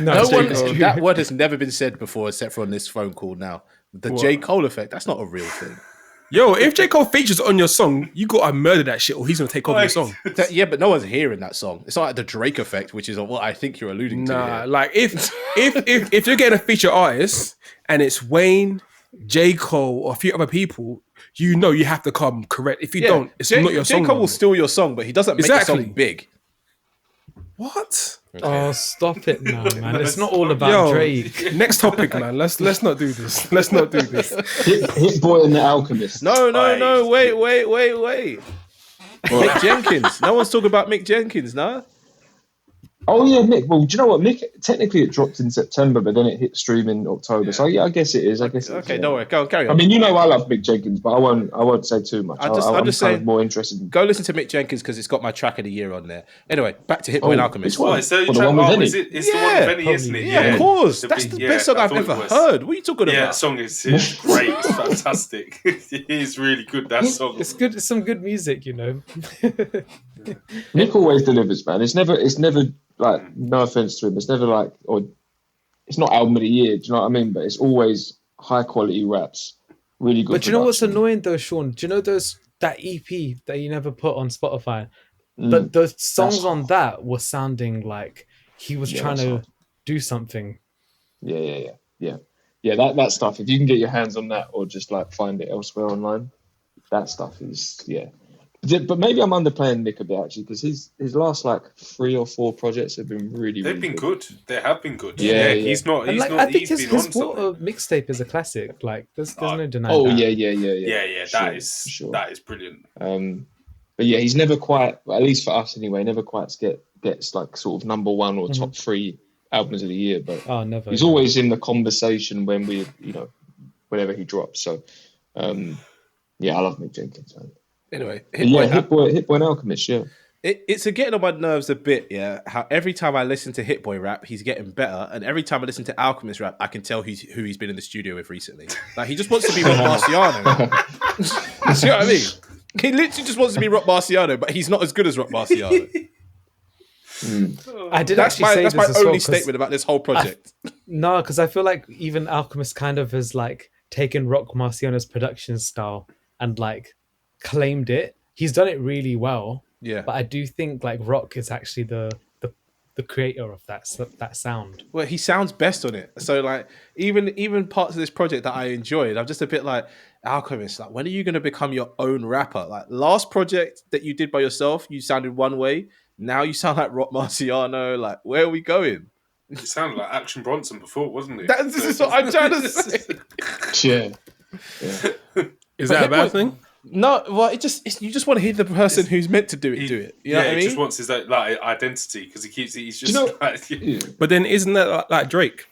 That word has never been said before, except for on this phone call now. The J. Cole effect, that's not a real thing. Yo, if J. Cole features on your song, you gotta murder that shit or he's gonna take over your song. Yeah, but no one's hearing that song. It's not like the Drake effect, which is what I think you're alluding to. Nah, like if you're getting a feature artist and it's Wayne, J. Cole, or a few other people, you know you have to come correct. If you don't, it's not your song. J. Cole will steal your song, but he doesn't make the song big. What? Okay. Oh, stop it now, man! It's not all about Drake. Next topic, man. Let's not do this. Let's not do this. Hit Boy and the Alchemist. No. Wait. Mick Jenkins. No one's talking about Mick Jenkins, no? Oh yeah, Mick. Well, do you know what? Mick, technically it dropped in September, but then it hit stream in October. Yeah. So yeah, I guess it is. Okay, don't worry. Go on, carry on. I mean, you know, I love Mick Jenkins, but I won't say too much. I'm just saying, more interested. Go listen to Mick Jenkins because it's got my track of the year on there. Anyway, back to Hit Boy and Alchemist. It's the one with Benny, isn't it? Yeah, of course. That's the best song I've ever heard. What are you talking about? Yeah, that song is great. It's fantastic. It is really good. That song. It's good. It's some good music, you know. Mick always delivers, man. It's never. Like, no offense to him, it's never like, or it's not album of the year, do you know what I mean? But it's always high quality raps, really good. But do you know what's annoying though, Sean? Do you know that EP that you never put on Spotify? But the songs on that were sounding like he was trying to do something. Yeah. That stuff. If you can get your hands on that, or just like find it elsewhere online, that stuff is But maybe I'm underplaying Nick a bit actually, because his last like 3 or 4 projects have been really. They've been good. They have been good. Yeah. He's not. I think his Water mixtape is a classic. Like there's no denying. Oh yeah. That is brilliant. But yeah, he's never quite, at least for us anyway, never quite gets like sort of number 1 or top 3 albums of the year. But never. He's always in the conversation when whenever he drops. So I love Mick Jenkins. Man. Anyway, Hit Boy and Alchemist, yeah. It's getting on my nerves a bit, yeah. How every time I listen to Hit Boy rap, he's getting better, and every time I listen to Alchemist rap, I can tell who he's been in the studio with recently. Like he just wants to be Rock Marciano. You see what I mean? He literally just wants to be Rock Marciano, but he's not as good as Rock Marciano. I did actually say that's my only statement about this whole project. No, because I feel like even Alchemist kind of has like taken Rock Marciano's production style and like claimed it. He's done it really well. Yeah. But I do think like Rock is actually the the creator of that sound. Well, he sounds best on it. So like even parts of this project that I enjoyed, I'm just a bit like, Alchemist, like when are you going to become your own rapper? Like last project that you did by yourself, you sounded one way. Now you sound like Rock Marciano. Like where are we going? It sounded like Action Bronson before, wasn't it? This is what I'm trying to say. Yeah. Is that a bad thing? No, well, you just want to hear the person who's meant to do it. You know what I mean? He just wants his like identity because he's just. But then isn't that like Drake?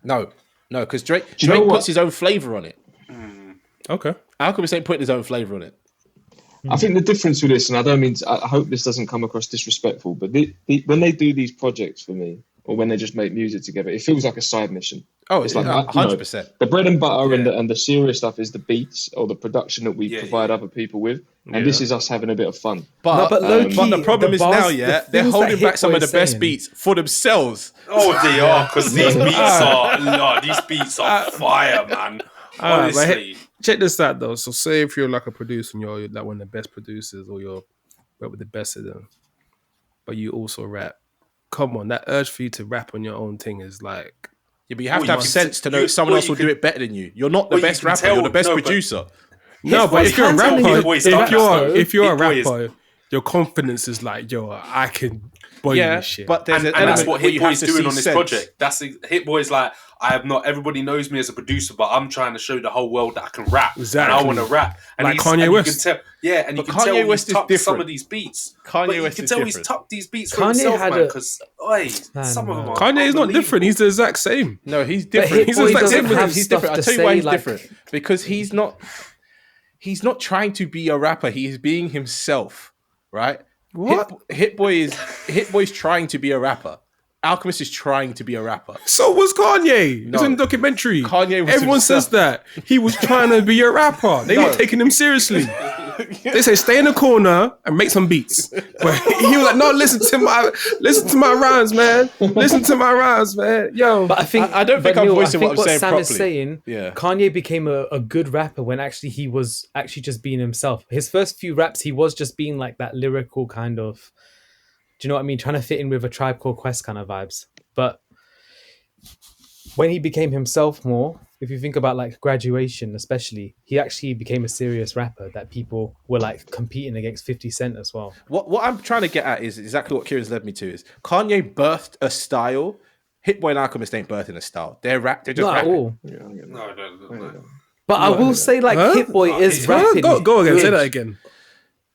No, because Drake know puts his own flavor on it. Okay, Alchemist ain't putting his own flavor on it. I think the difference with this, and I don't mean I hope this doesn't come across disrespectful, but when they do these projects for me, or when they just make music together, it feels like a side mission. Oh, it's like 100%. The bread and butter and the serious stuff is the beats or the production that we provide other people with, and this is us having a bit of fun. But the problem is now, they're holding back some of the best beats for themselves. Oh, they are, because these beats are fire, man. Honestly. Check this out though. So say if you're like a producer and you're like one of the best producers or you're with the best of them, but you also rap. Come on, that urge for you to rap on your own thing is like... Yeah, but you have to have sense to know someone else will do it better than you. You're not the best rapper, you're the best producer. No, but if you're a rapper, if you're a rapper, your confidence is like, yo, I can boy this shit. But there's and that's what Hit Boy's doing on this project. Hit Boy's like, everybody knows me as a producer, but I'm trying to show the whole world that I can rap. Exactly. And I want to rap. And like Kanye West. You can tell he's tucked some of these beats. Kanye West you can is tell different. he's tucked these beats for himself, man, because some of them are Kanye is not different. He's the exact same. No, he's different. He's the exact same. He's different. I'll tell you why he's different. Because he's not trying to be a rapper. He is being himself, right? What? Hit Boy's trying to be a rapper. Alchemist is trying to be a rapper. So was Kanye. No. It's in the documentary. Everyone himself. Says that. He was trying to be a rapper. They weren't taking him seriously. They say stay in the corner and make some beats. But he was like, no, listen to my rhymes, man. Listen to my rhymes, man. Yo. But I think I don't think I'm voicing what I'm saying Sam properly. is saying, Kanye became a good rapper when actually he was actually just being himself. His first few raps, he was just being like that lyrical kind of, do you know what I mean? Trying to fit in with a Tribe Called Quest kind of vibes. But when he became himself more, if you think about like Graduation especially, he actually became a serious rapper that people were like competing against 50 Cent as well. What I'm trying to get at is exactly what Kieran's led me to is Kanye birthed a style. Hit Boy and Alchemist ain't birthing a style. They're just not rapping. at all. No. But I will say like Hit Boy is rapping. Go again. Say that again.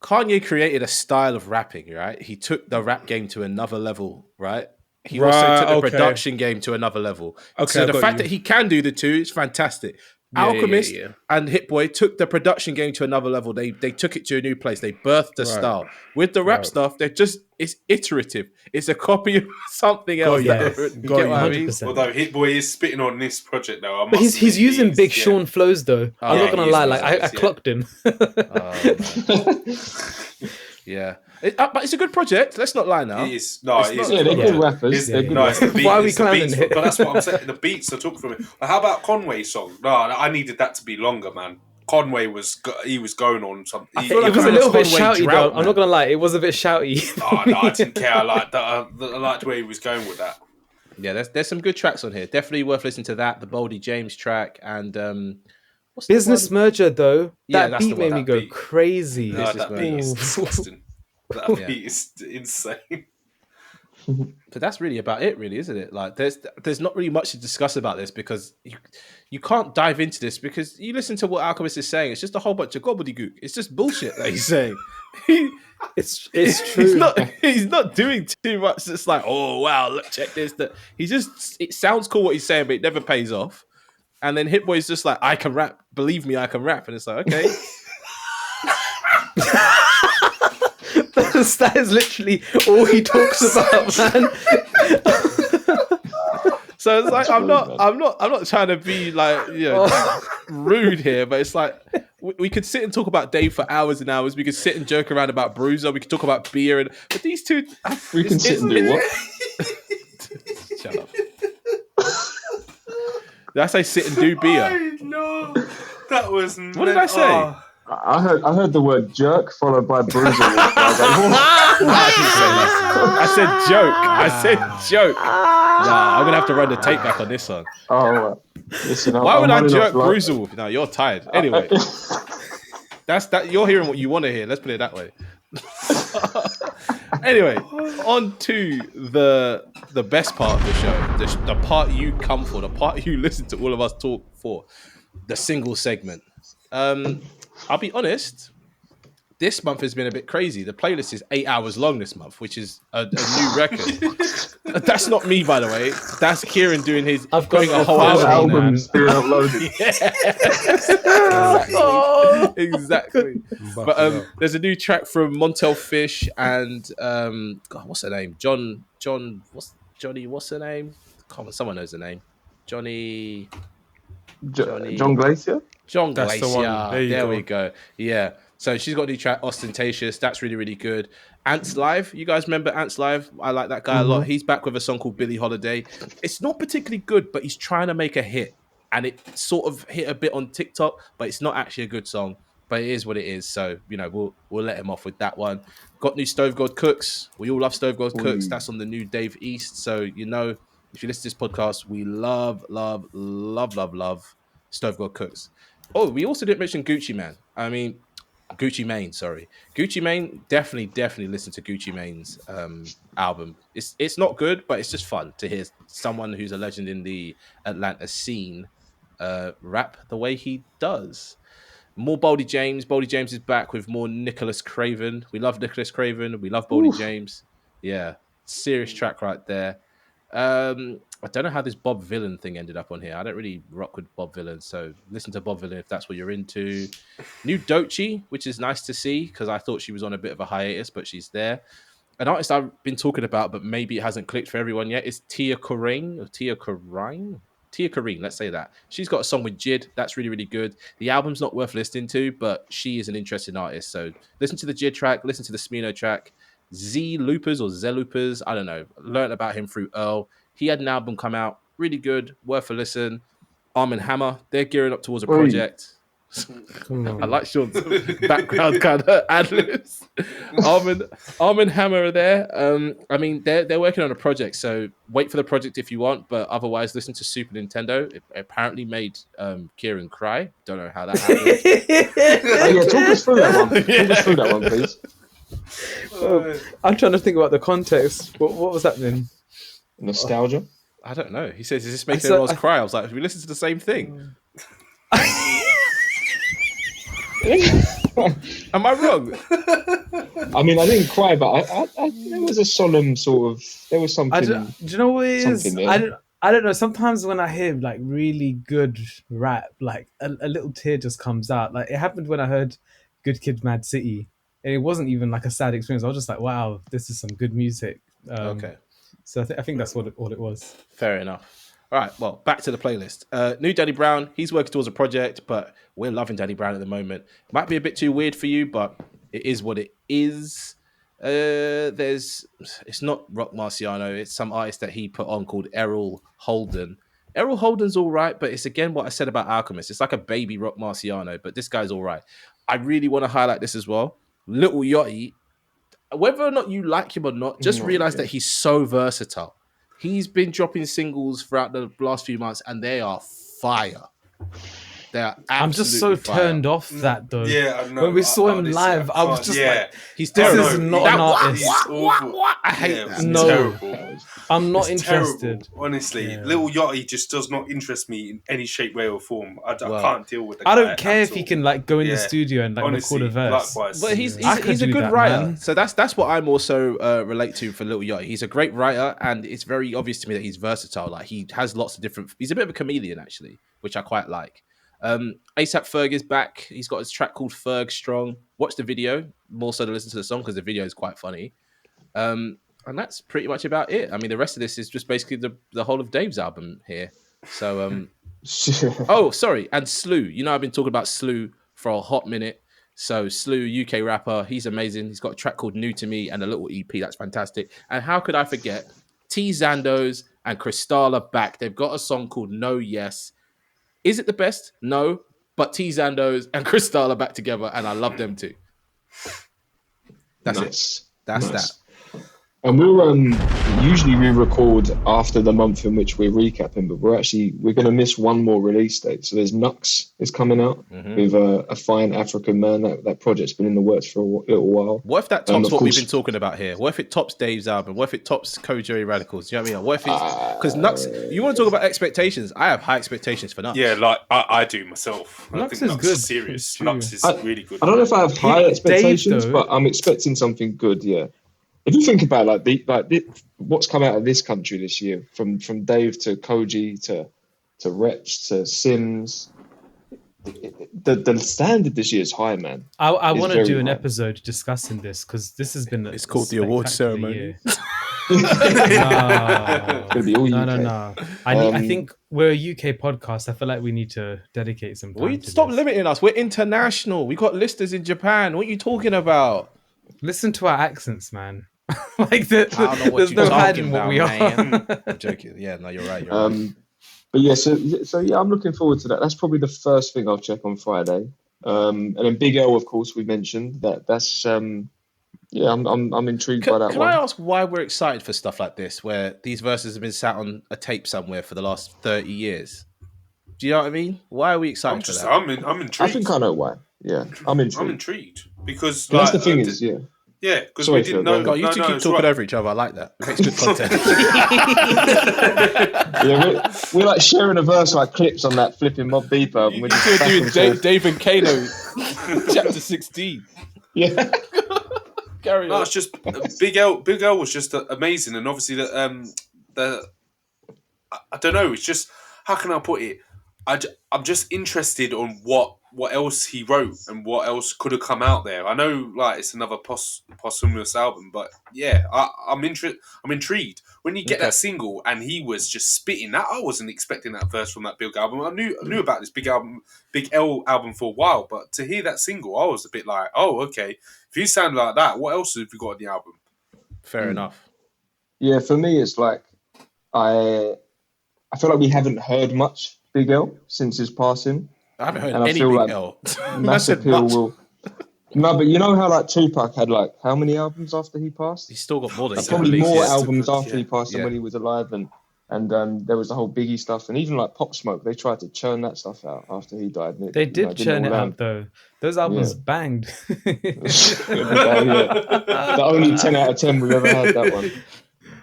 Kanye created a style of rapping, right? He took the rap game to another level, right? He also took the production game to another level. Okay, so the fact that he can do the two is fantastic. Alchemist and Hit Boy took the production game to another level. They took it to a new place. They birthed the style. With the rap stuff, it's iterative. It's a copy of something else. Although Hit Boy is spitting on this project though. But he's using Big Sean flows though. I'm not gonna lie, like I clocked him. Yeah. But it's a good project. Let's not lie now. It is. No, it is. Yeah, they're good rappers. Why are we clowning it? But that's what I'm saying. The beats are took from it. Like, how about Conway's song? No, I needed that to be longer, man. Conway was going on something. I feel like it was a little bit shouty though. I'm not gonna lie, it was a bit shouty. No, I didn't care. I liked where he was going with that. Yeah, there's some good tracks on here. Definitely worth listening to that. The Boldy James track and Business Merger though. That beat made me go crazy. No, that beat is disgusting. That beat is insane. So that's really about it, really, isn't it? Like, there's not really much to discuss about this because you can't dive into this because you listen to what Alchemist is saying. It's just a whole bunch of gobbledygook. It's just bullshit that he's saying. It's true. He's not doing too much. It's like, oh wow, look, check this. That it sounds cool what he's saying, but it never pays off. And then Hit Boy's just like, I can rap. Believe me, I can rap. And it's like, okay. That is literally all he talks about, man. So it's like I'm not trying to be like rude here, but it's like we could sit and talk about Dave for hours and hours. We could sit and joke around about Bruiser. We could talk about beer, but these two, we can sit and do what? Shut up. Did I say sit and do beer? No, that was. What did I say? I heard the word jerk followed by Bruiser Wolf. I was like, I didn't say that. I said joke. I said joke. Nah, I'm gonna have to run the tape back on this song. Oh, listen. Why would I running jerk off, like- Bruiser Wolf? No, you're tired. Anyway, that's that. You're hearing what you want to hear. Let's put it that way. Anyway, on to the best part of the show, the part you come for, the part you listen to all of us talk for, the single segment. I'll be honest. This month has been a bit crazy. The playlist is 8 hours long this month, which is a new record. That's not me, by the way. That's Kieran doing his. I've got a whole album. being uploaded. Exactly. But there's a new track from Montel Fish and God, what's her name? What's her name? Come on, someone knows the name. John Glacier. John That's Glacier. the one. There we go. Yeah. So she's got a new track, Ostentatious. That's really, really good. Ants Live. You guys remember Ants Live? I like that guy a lot. He's back with a song called Billie Holiday. It's not particularly good, but he's trying to make a hit. And it sort of hit a bit on TikTok, but it's not actually a good song. But it is what it is. So, we'll let him off with that one. Got new Stove God Cooks. We all love Stove God Cooks. That's on the new Dave East. So, if you listen to this podcast, we love Stove God Cooks. Oh, we also didn't mention Gucci Mane, sorry. Gucci Mane, definitely listen to Gucci Mane's album. It's not good, but it's just fun to hear someone who's a legend in the Atlanta scene rap the way he does. More Boldy James. Boldy James is back with more Nicholas Craven. We love Nicholas Craven. We love Boldy James. Yeah, serious track right there. I don't know how this Bob Villain thing ended up on here. I don't really rock with Bob Villain, so listen to Bob Villain if that's what you're into. New Doechii, which is nice to see because I thought she was on a bit of a hiatus, but she's there. An artist I've been talking about, but maybe it hasn't clicked for everyone yet, is Tia Corrine. Tia Corrine, let's say that. She's got a song with Jid. That's really, really good. The album's not worth listening to, but she is an interesting artist. So listen to the Jid track, listen to the Smino track. Z Loopers, I don't know. Learned about him through Earl. He had an album come out, really good, worth a listen. Arm & Hammer, they're gearing up towards a project. I like Sean's background kind of ad-libs. Arm and Hammer are there. They're working on a project, so wait for the project if you want, but otherwise listen to Super Nintendo. It apparently made Kieran cry. Don't know how that happened. Talk us through that one. Please. I'm trying to think about the context. What was happening? Nostalgia? I don't know. He says, is this making everyone else cry? I was like, we listen to the same thing. Am I wrong? I mean, I didn't cry, but I there was a solemn sort of. There was something. Do you know what it is? I don't know. Sometimes when I hear like really good rap, like a little tear just comes out. Like it happened when I heard Good Kid, Mad City, and it wasn't even like a sad experience. I was just like, wow, this is some good music. Okay. So I think that's all it was. Fair enough. All right, well, back to the playlist. New Danny Brown, he's working towards a project, but we're loving Danny Brown at the moment. Might be a bit too weird for you, but it is what it is. It's not Rock Marciano, it's some artist that he put on called Errol Holden. Errol Holden's all right, but it's again what I said about Alchemist. It's like a baby Rock Marciano, but this guy's all right. I really want to highlight this as well. Little Yachty, whether or not you like him or not, just realize that he's so versatile. He's been dropping singles throughout the last few months, and they are fire. They are absolutely I'm just so fire. turned off that though. Yeah, I know. When we saw him live, I was just like, he's this terrible. is not an artist. I hate that. No. Terrible. I'm not It's interested. Terrible. Honestly, Little Yachty just does not interest me in any shape, way, or form. I can't deal with the guy. I don't care at if he all. can like go in the studio and like Honestly, record a verse. likewise. But he's I could a do good that, writer. man. So that's what I'm also relate to for Little Yachty. He's a great writer, and it's very obvious to me that he's versatile. Like he has lots of different. He's a bit of a chameleon actually, which I quite like. ASAP Ferg is back. He's got his track called Ferg Strong. Watch the video more so to listen to the song because the video is quite funny. And that's pretty much about it. I mean, the rest of this is just basically the whole of Dave's album here. So, oh, sorry, and Slew. You know, I've been talking about Slew for a hot minute. So Slew, UK rapper, he's amazing. He's got a track called New to Me and a little EP. That's fantastic. And how could I forget T Zandos and Kristalla back? They've got a song called No Yes. Is it the best? No. But T Zandos and Kristalla back together, and I love them too. That's it. That's Nice. that. And usually we record after the month in which we're recapping, but we're going to miss one more release date. So there's Nux is coming out with a fine African man. That project's been in the works for a little while. What if that tops what we've been talking about here? What if it tops Dave's album? What if it tops Kojiri Radicals? Do you know what I mean? What if it's because Nux? You want to talk about expectations? I have high expectations for Nux. Yeah, like I do myself. Nux I think is Nux good. is serious. It's true. Nux is really good. I don't know if I have high expectations, Dave, though, but I'm expecting something good. Yeah. If you think about what's come out of this country this year, from Dave to Koji to Wretch to Sims, the standard this year is high, man. I want to do an high. episode discussing this because this has been. It's called the award ceremony. No. I think we're a UK podcast. I feel like we need to dedicate some time. Stop limiting us. We're international. We got listeners in Japan. What are you talking about? Listen to our accents, man. Like there's no hiding what we are. I'm joking. Yeah, no, you're right. But yeah, so yeah, I'm looking forward to that. That's probably the first thing I'll check on Friday. And then Big L, of course, we mentioned that's I'm intrigued by that Can one. I ask why we're excited for stuff like this, where these verses have been sat on a tape somewhere for the last 30 years? Do you know what I mean? Why are we excited for that? I'm intrigued. I think I know why. Yeah, I'm intrigued. I'm intrigued because that's the thing is, yeah. Yeah, because we didn't know. God, you two keep talking over each other. I like that. It makes good content. Yeah, we're like sharing a verse like clips on that flipping Mobb Deep album. We're just doing Dave and Kano, chapter 16. Yeah. Carry on. It's just Big L. Big L was just amazing, and obviously I don't know. It's just, how can I put it? I'm just interested on what else he wrote and what else could have come out there. I know, like, it's another posthumous album, but yeah, I'm intrigued. When you get that single and he was just spitting that, I wasn't expecting that verse from that big album. I knew about this Big L album for a while, but to hear that single, I was a bit like, oh, okay. If you sound like that, what else have you got on the album? Fair enough. Yeah, for me, it's like I feel like we haven't heard much Big L since his passing. I haven't heard any Big L. Mass Appeal will. No, but you know how like Tupac had like how many albums after he passed? He's still got more than probably more albums after he passed than when he was alive, and there was the whole Biggie stuff, and even like Pop Smoke, they tried to churn that stuff out after he died. They did churn it out though. Those albums banged. The only 10 out of 10 we've ever had, that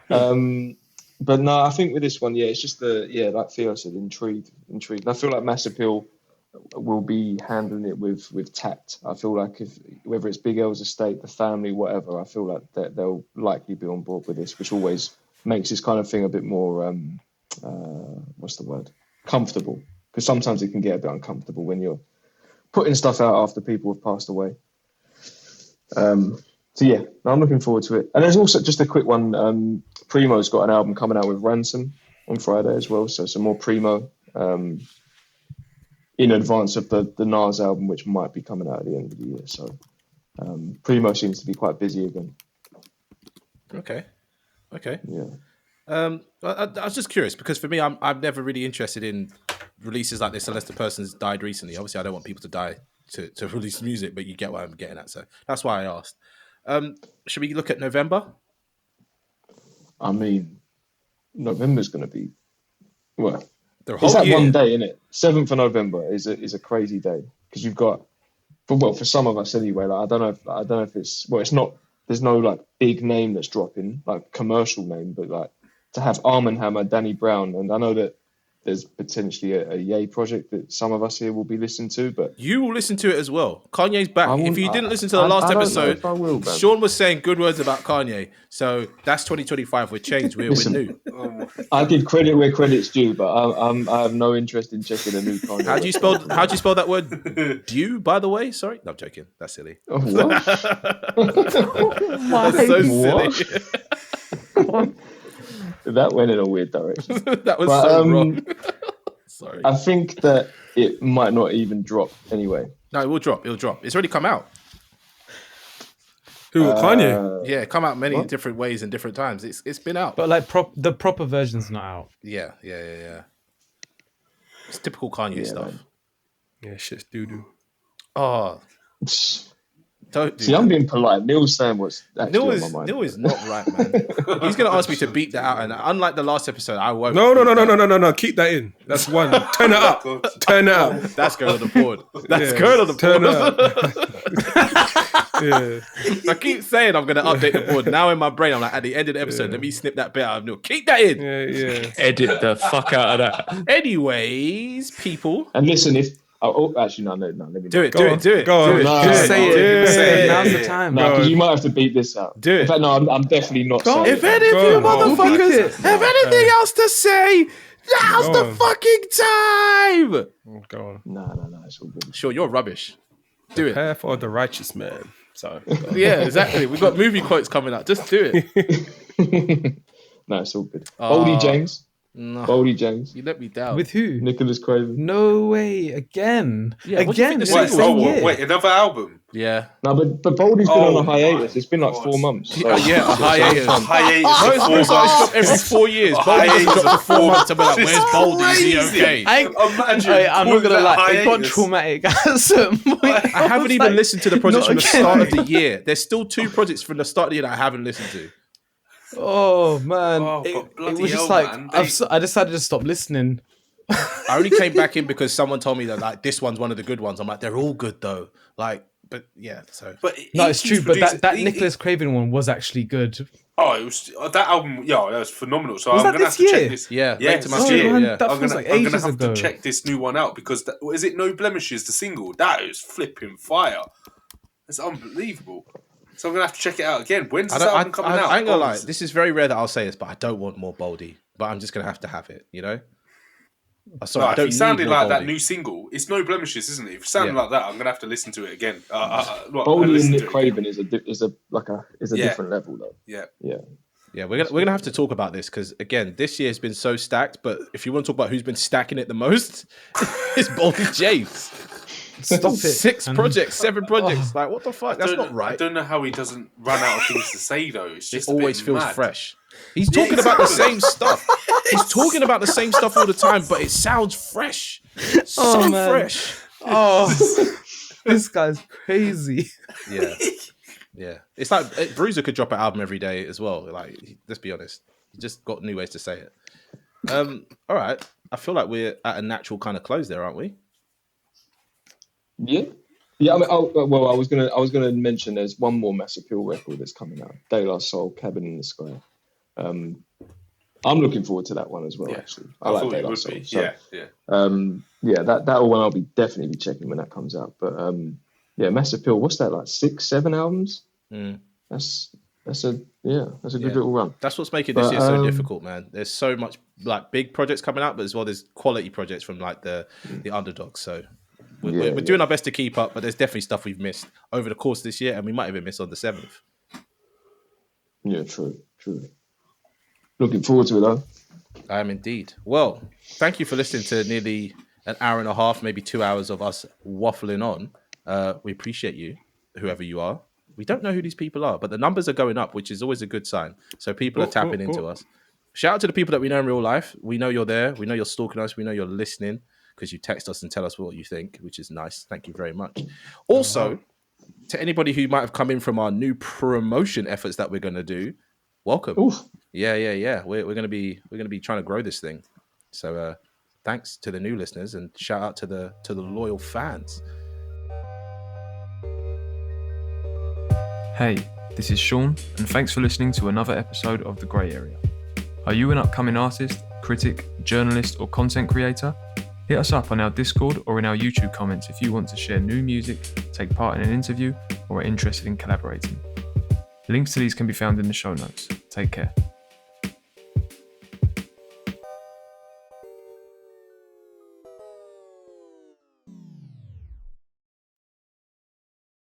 one. But no, I think with this one, it's just like Theo said, intrigued. And I feel like Mass Appeal will be handling it with tact. I feel like whether it's Big L's estate, the family, whatever, I feel like that they'll likely be on board with this, which always makes this kind of thing a bit more what's the word? Comfortable. Because sometimes it can get a bit uncomfortable when you're putting stuff out after people have passed away. So yeah, I'm looking forward to it. And there's also just a quick one. Primo's got an album coming out with Ransom on Friday as well. So some more Primo in advance of the Nas album, which might be coming out at the end of the year. So Primo seems to be quite busy again. Okay. Yeah. I was just curious because for me, I'm never really interested in releases like this unless the person's died recently. Obviously, I don't want people to die to release music, but you get what I'm getting at. So that's why I asked. Should we look at November? I mean, November's going to be well. It's that one day, isn't it? 7th of November is a crazy day because you've got, for some of us anyway. Like I don't know if it's it's not. There's no like big name that's dropping, like commercial name, but like to have Arm & Hammer, Danny Brown, and I know that there's potentially a Ye project that some of us here will be listening to, but you will listen to it as well. Kanye's back. If you didn't listen to the last episode, Sean was saying good words about Kanye. So that's 2025. We're changed. We're new. I give credit where credit's due, but I have no interest in checking a new Kanye. How do you spell that word? Due, by the way. Sorry, no, I'm joking. That's silly. Oh, what? That's so silly. What? That went in a weird direction. That was so wrong. Sorry. I think that it might not even drop anyway. No, it will drop. It'll drop. It's already come out. Who, Kanye? Yeah, come out many different ways and different times. It's been out. But like the proper version's not out. Yeah. It's typical Kanye stuff. Man. Yeah, shit's doo-doo. Oh. Don't do See, that. I'm being polite. Neil's saying what's actually on my mind. Neil is not right, man. He's going to ask me to beat that out. And unlike the last episode, I won't. No. Keep that in. That's one. Turn it up. Turn it up. That's going on the board. That's going on the board. Yeah. I keep saying I'm going to update the board. Now in my brain, I'm like, at the end of the episode, let me snip that bit out of Neil. Keep that in. Yeah. Edit the fuck out of that. Anyways, people. And listen, if actually no. Let me Do it. Go on. Do it. Go on. No, Just say it. Yeah. Say it. Now's the time. No, because you might have to beat this out. Do it. In fact, no, I'm definitely not saying If it. any of you motherfuckers have anything else to say, now's Go the on. fucking time. Go on. No, it's all good. Sure, you're rubbish. Do it. Path of the righteous man. So Yeah, exactly. We've got movie quotes coming up. Just do it. No, it's all good. Boldy James. No, Boldy James. you let me down. With who? Nicholas Craven. No way. Again. Yeah, what do you Again. think It's the like single- same year. Wait, another album? Yeah. No, but Boldy's been on a hiatus. my It's been like God. 4 months. So A hiatus. Hiatus Most of 4 artists months. drop every 4 years. Boldy Hiatus dropped for of 4 months. I'm like, It's where's Boldy? Is he crazy. okay? Imagine. I'm not gonna lie. It got hiatus. traumatic at a certain point. I haven't was even like, listened to the projects not from the again. start of the year. There's still 2 projects from the start of the year that I haven't listened to. Oh man, Oh, it but bloody was just hell, like man. I decided to stop listening. I only came back in because someone told me that like this one's one of the good ones. I'm like, they're all good though. Like, but yeah. So But No, he it's keeps true, but producing- that he- Nicholas Craven one was actually good. it was that album. Yeah, that was phenomenal. So Was I'm that gonna have this to year? check this. yeah, Yeah, late to my it's Oh, shit, year. man, yeah. that I'm feels gonna like ages have ago. to check this new one out because is it No Blemishes, the single? That is flipping fire. It's unbelievable. So I'm gonna have to check it out again. When's this album coming out? I ain't gonna lie. Oh, This is very rare that I'll say this, but I don't want more Boldy. But I'm just gonna have to have it. You know. Sorry, I if don't he sounded need more like that Boldy. new single, it's No Blemishes, isn't it? If it sounded Yeah. like that, I'm gonna have to listen to it again. Boldy and Nick Craven is a Yeah. different level though. Yeah. Yeah, we're gonna have to talk about this because again, this year has been so stacked. But if you want to talk about who's been stacking it the most, it's Boldy James. Stop it. 6 And- projects, 7 projects. Like, what the fuck? That's not I right. don't know how he doesn't run out of things to say though. It's It just always a bit feels mad. fresh. He's talking about the same stuff. He's talking about the same stuff all the time, but it sounds fresh. So Oh, man. fresh. Oh, this guy's crazy. Yeah. Yeah. It's like Bruiser could drop an album every day as well. Like, let's be honest. He just got new ways to say it. All right. I feel like we're at a natural kind of close there, aren't we? Yeah. I mean, I was gonna mention there's one more Mass Appeal record that's coming out. De La Soul, Cabin in the Sky. I'm looking forward to that one as well. Yeah. Actually, I like thought De it La would Soul. be. So, Yeah. that one I'll be definitely checking when that comes out. But Mass Appeal. What's that like? 6, 7 albums? That's a good little run. That's what's making this year so difficult, man. There's so much like big projects coming out, but as well there's quality projects from like the underdogs. So we're doing our best to keep up, but there's definitely stuff we've missed over the course of this year, and we might even miss on the 7th. Yeah, true. Looking forward to it though. I am indeed. Well, thank you for listening to nearly an hour and a half, maybe 2 hours of us waffling on. We appreciate you, whoever you are. We don't know who these people are, but the numbers are going up, which is always a good sign. So people are tapping into us. Shout out to the people that we know in real life. We know you're there. We know you're stalking us. We know you're listening because you text us and tell us what you think, which is nice. Thank you very much. Also, to anybody who might have come in from our new promotion efforts that we're going to do, welcome. Oof. Yeah. We're going to be trying to grow this thing. So thanks to the new listeners and shout out to the loyal fans. Hey, this is Sean, and thanks for listening to another episode of The Grey Area. Are you an upcoming artist, critic, journalist, or content creator? Hit us up on our Discord or in our YouTube comments if you want to share new music, take part in an interview, or are interested in collaborating. Links to these can be found in the show notes. Take care.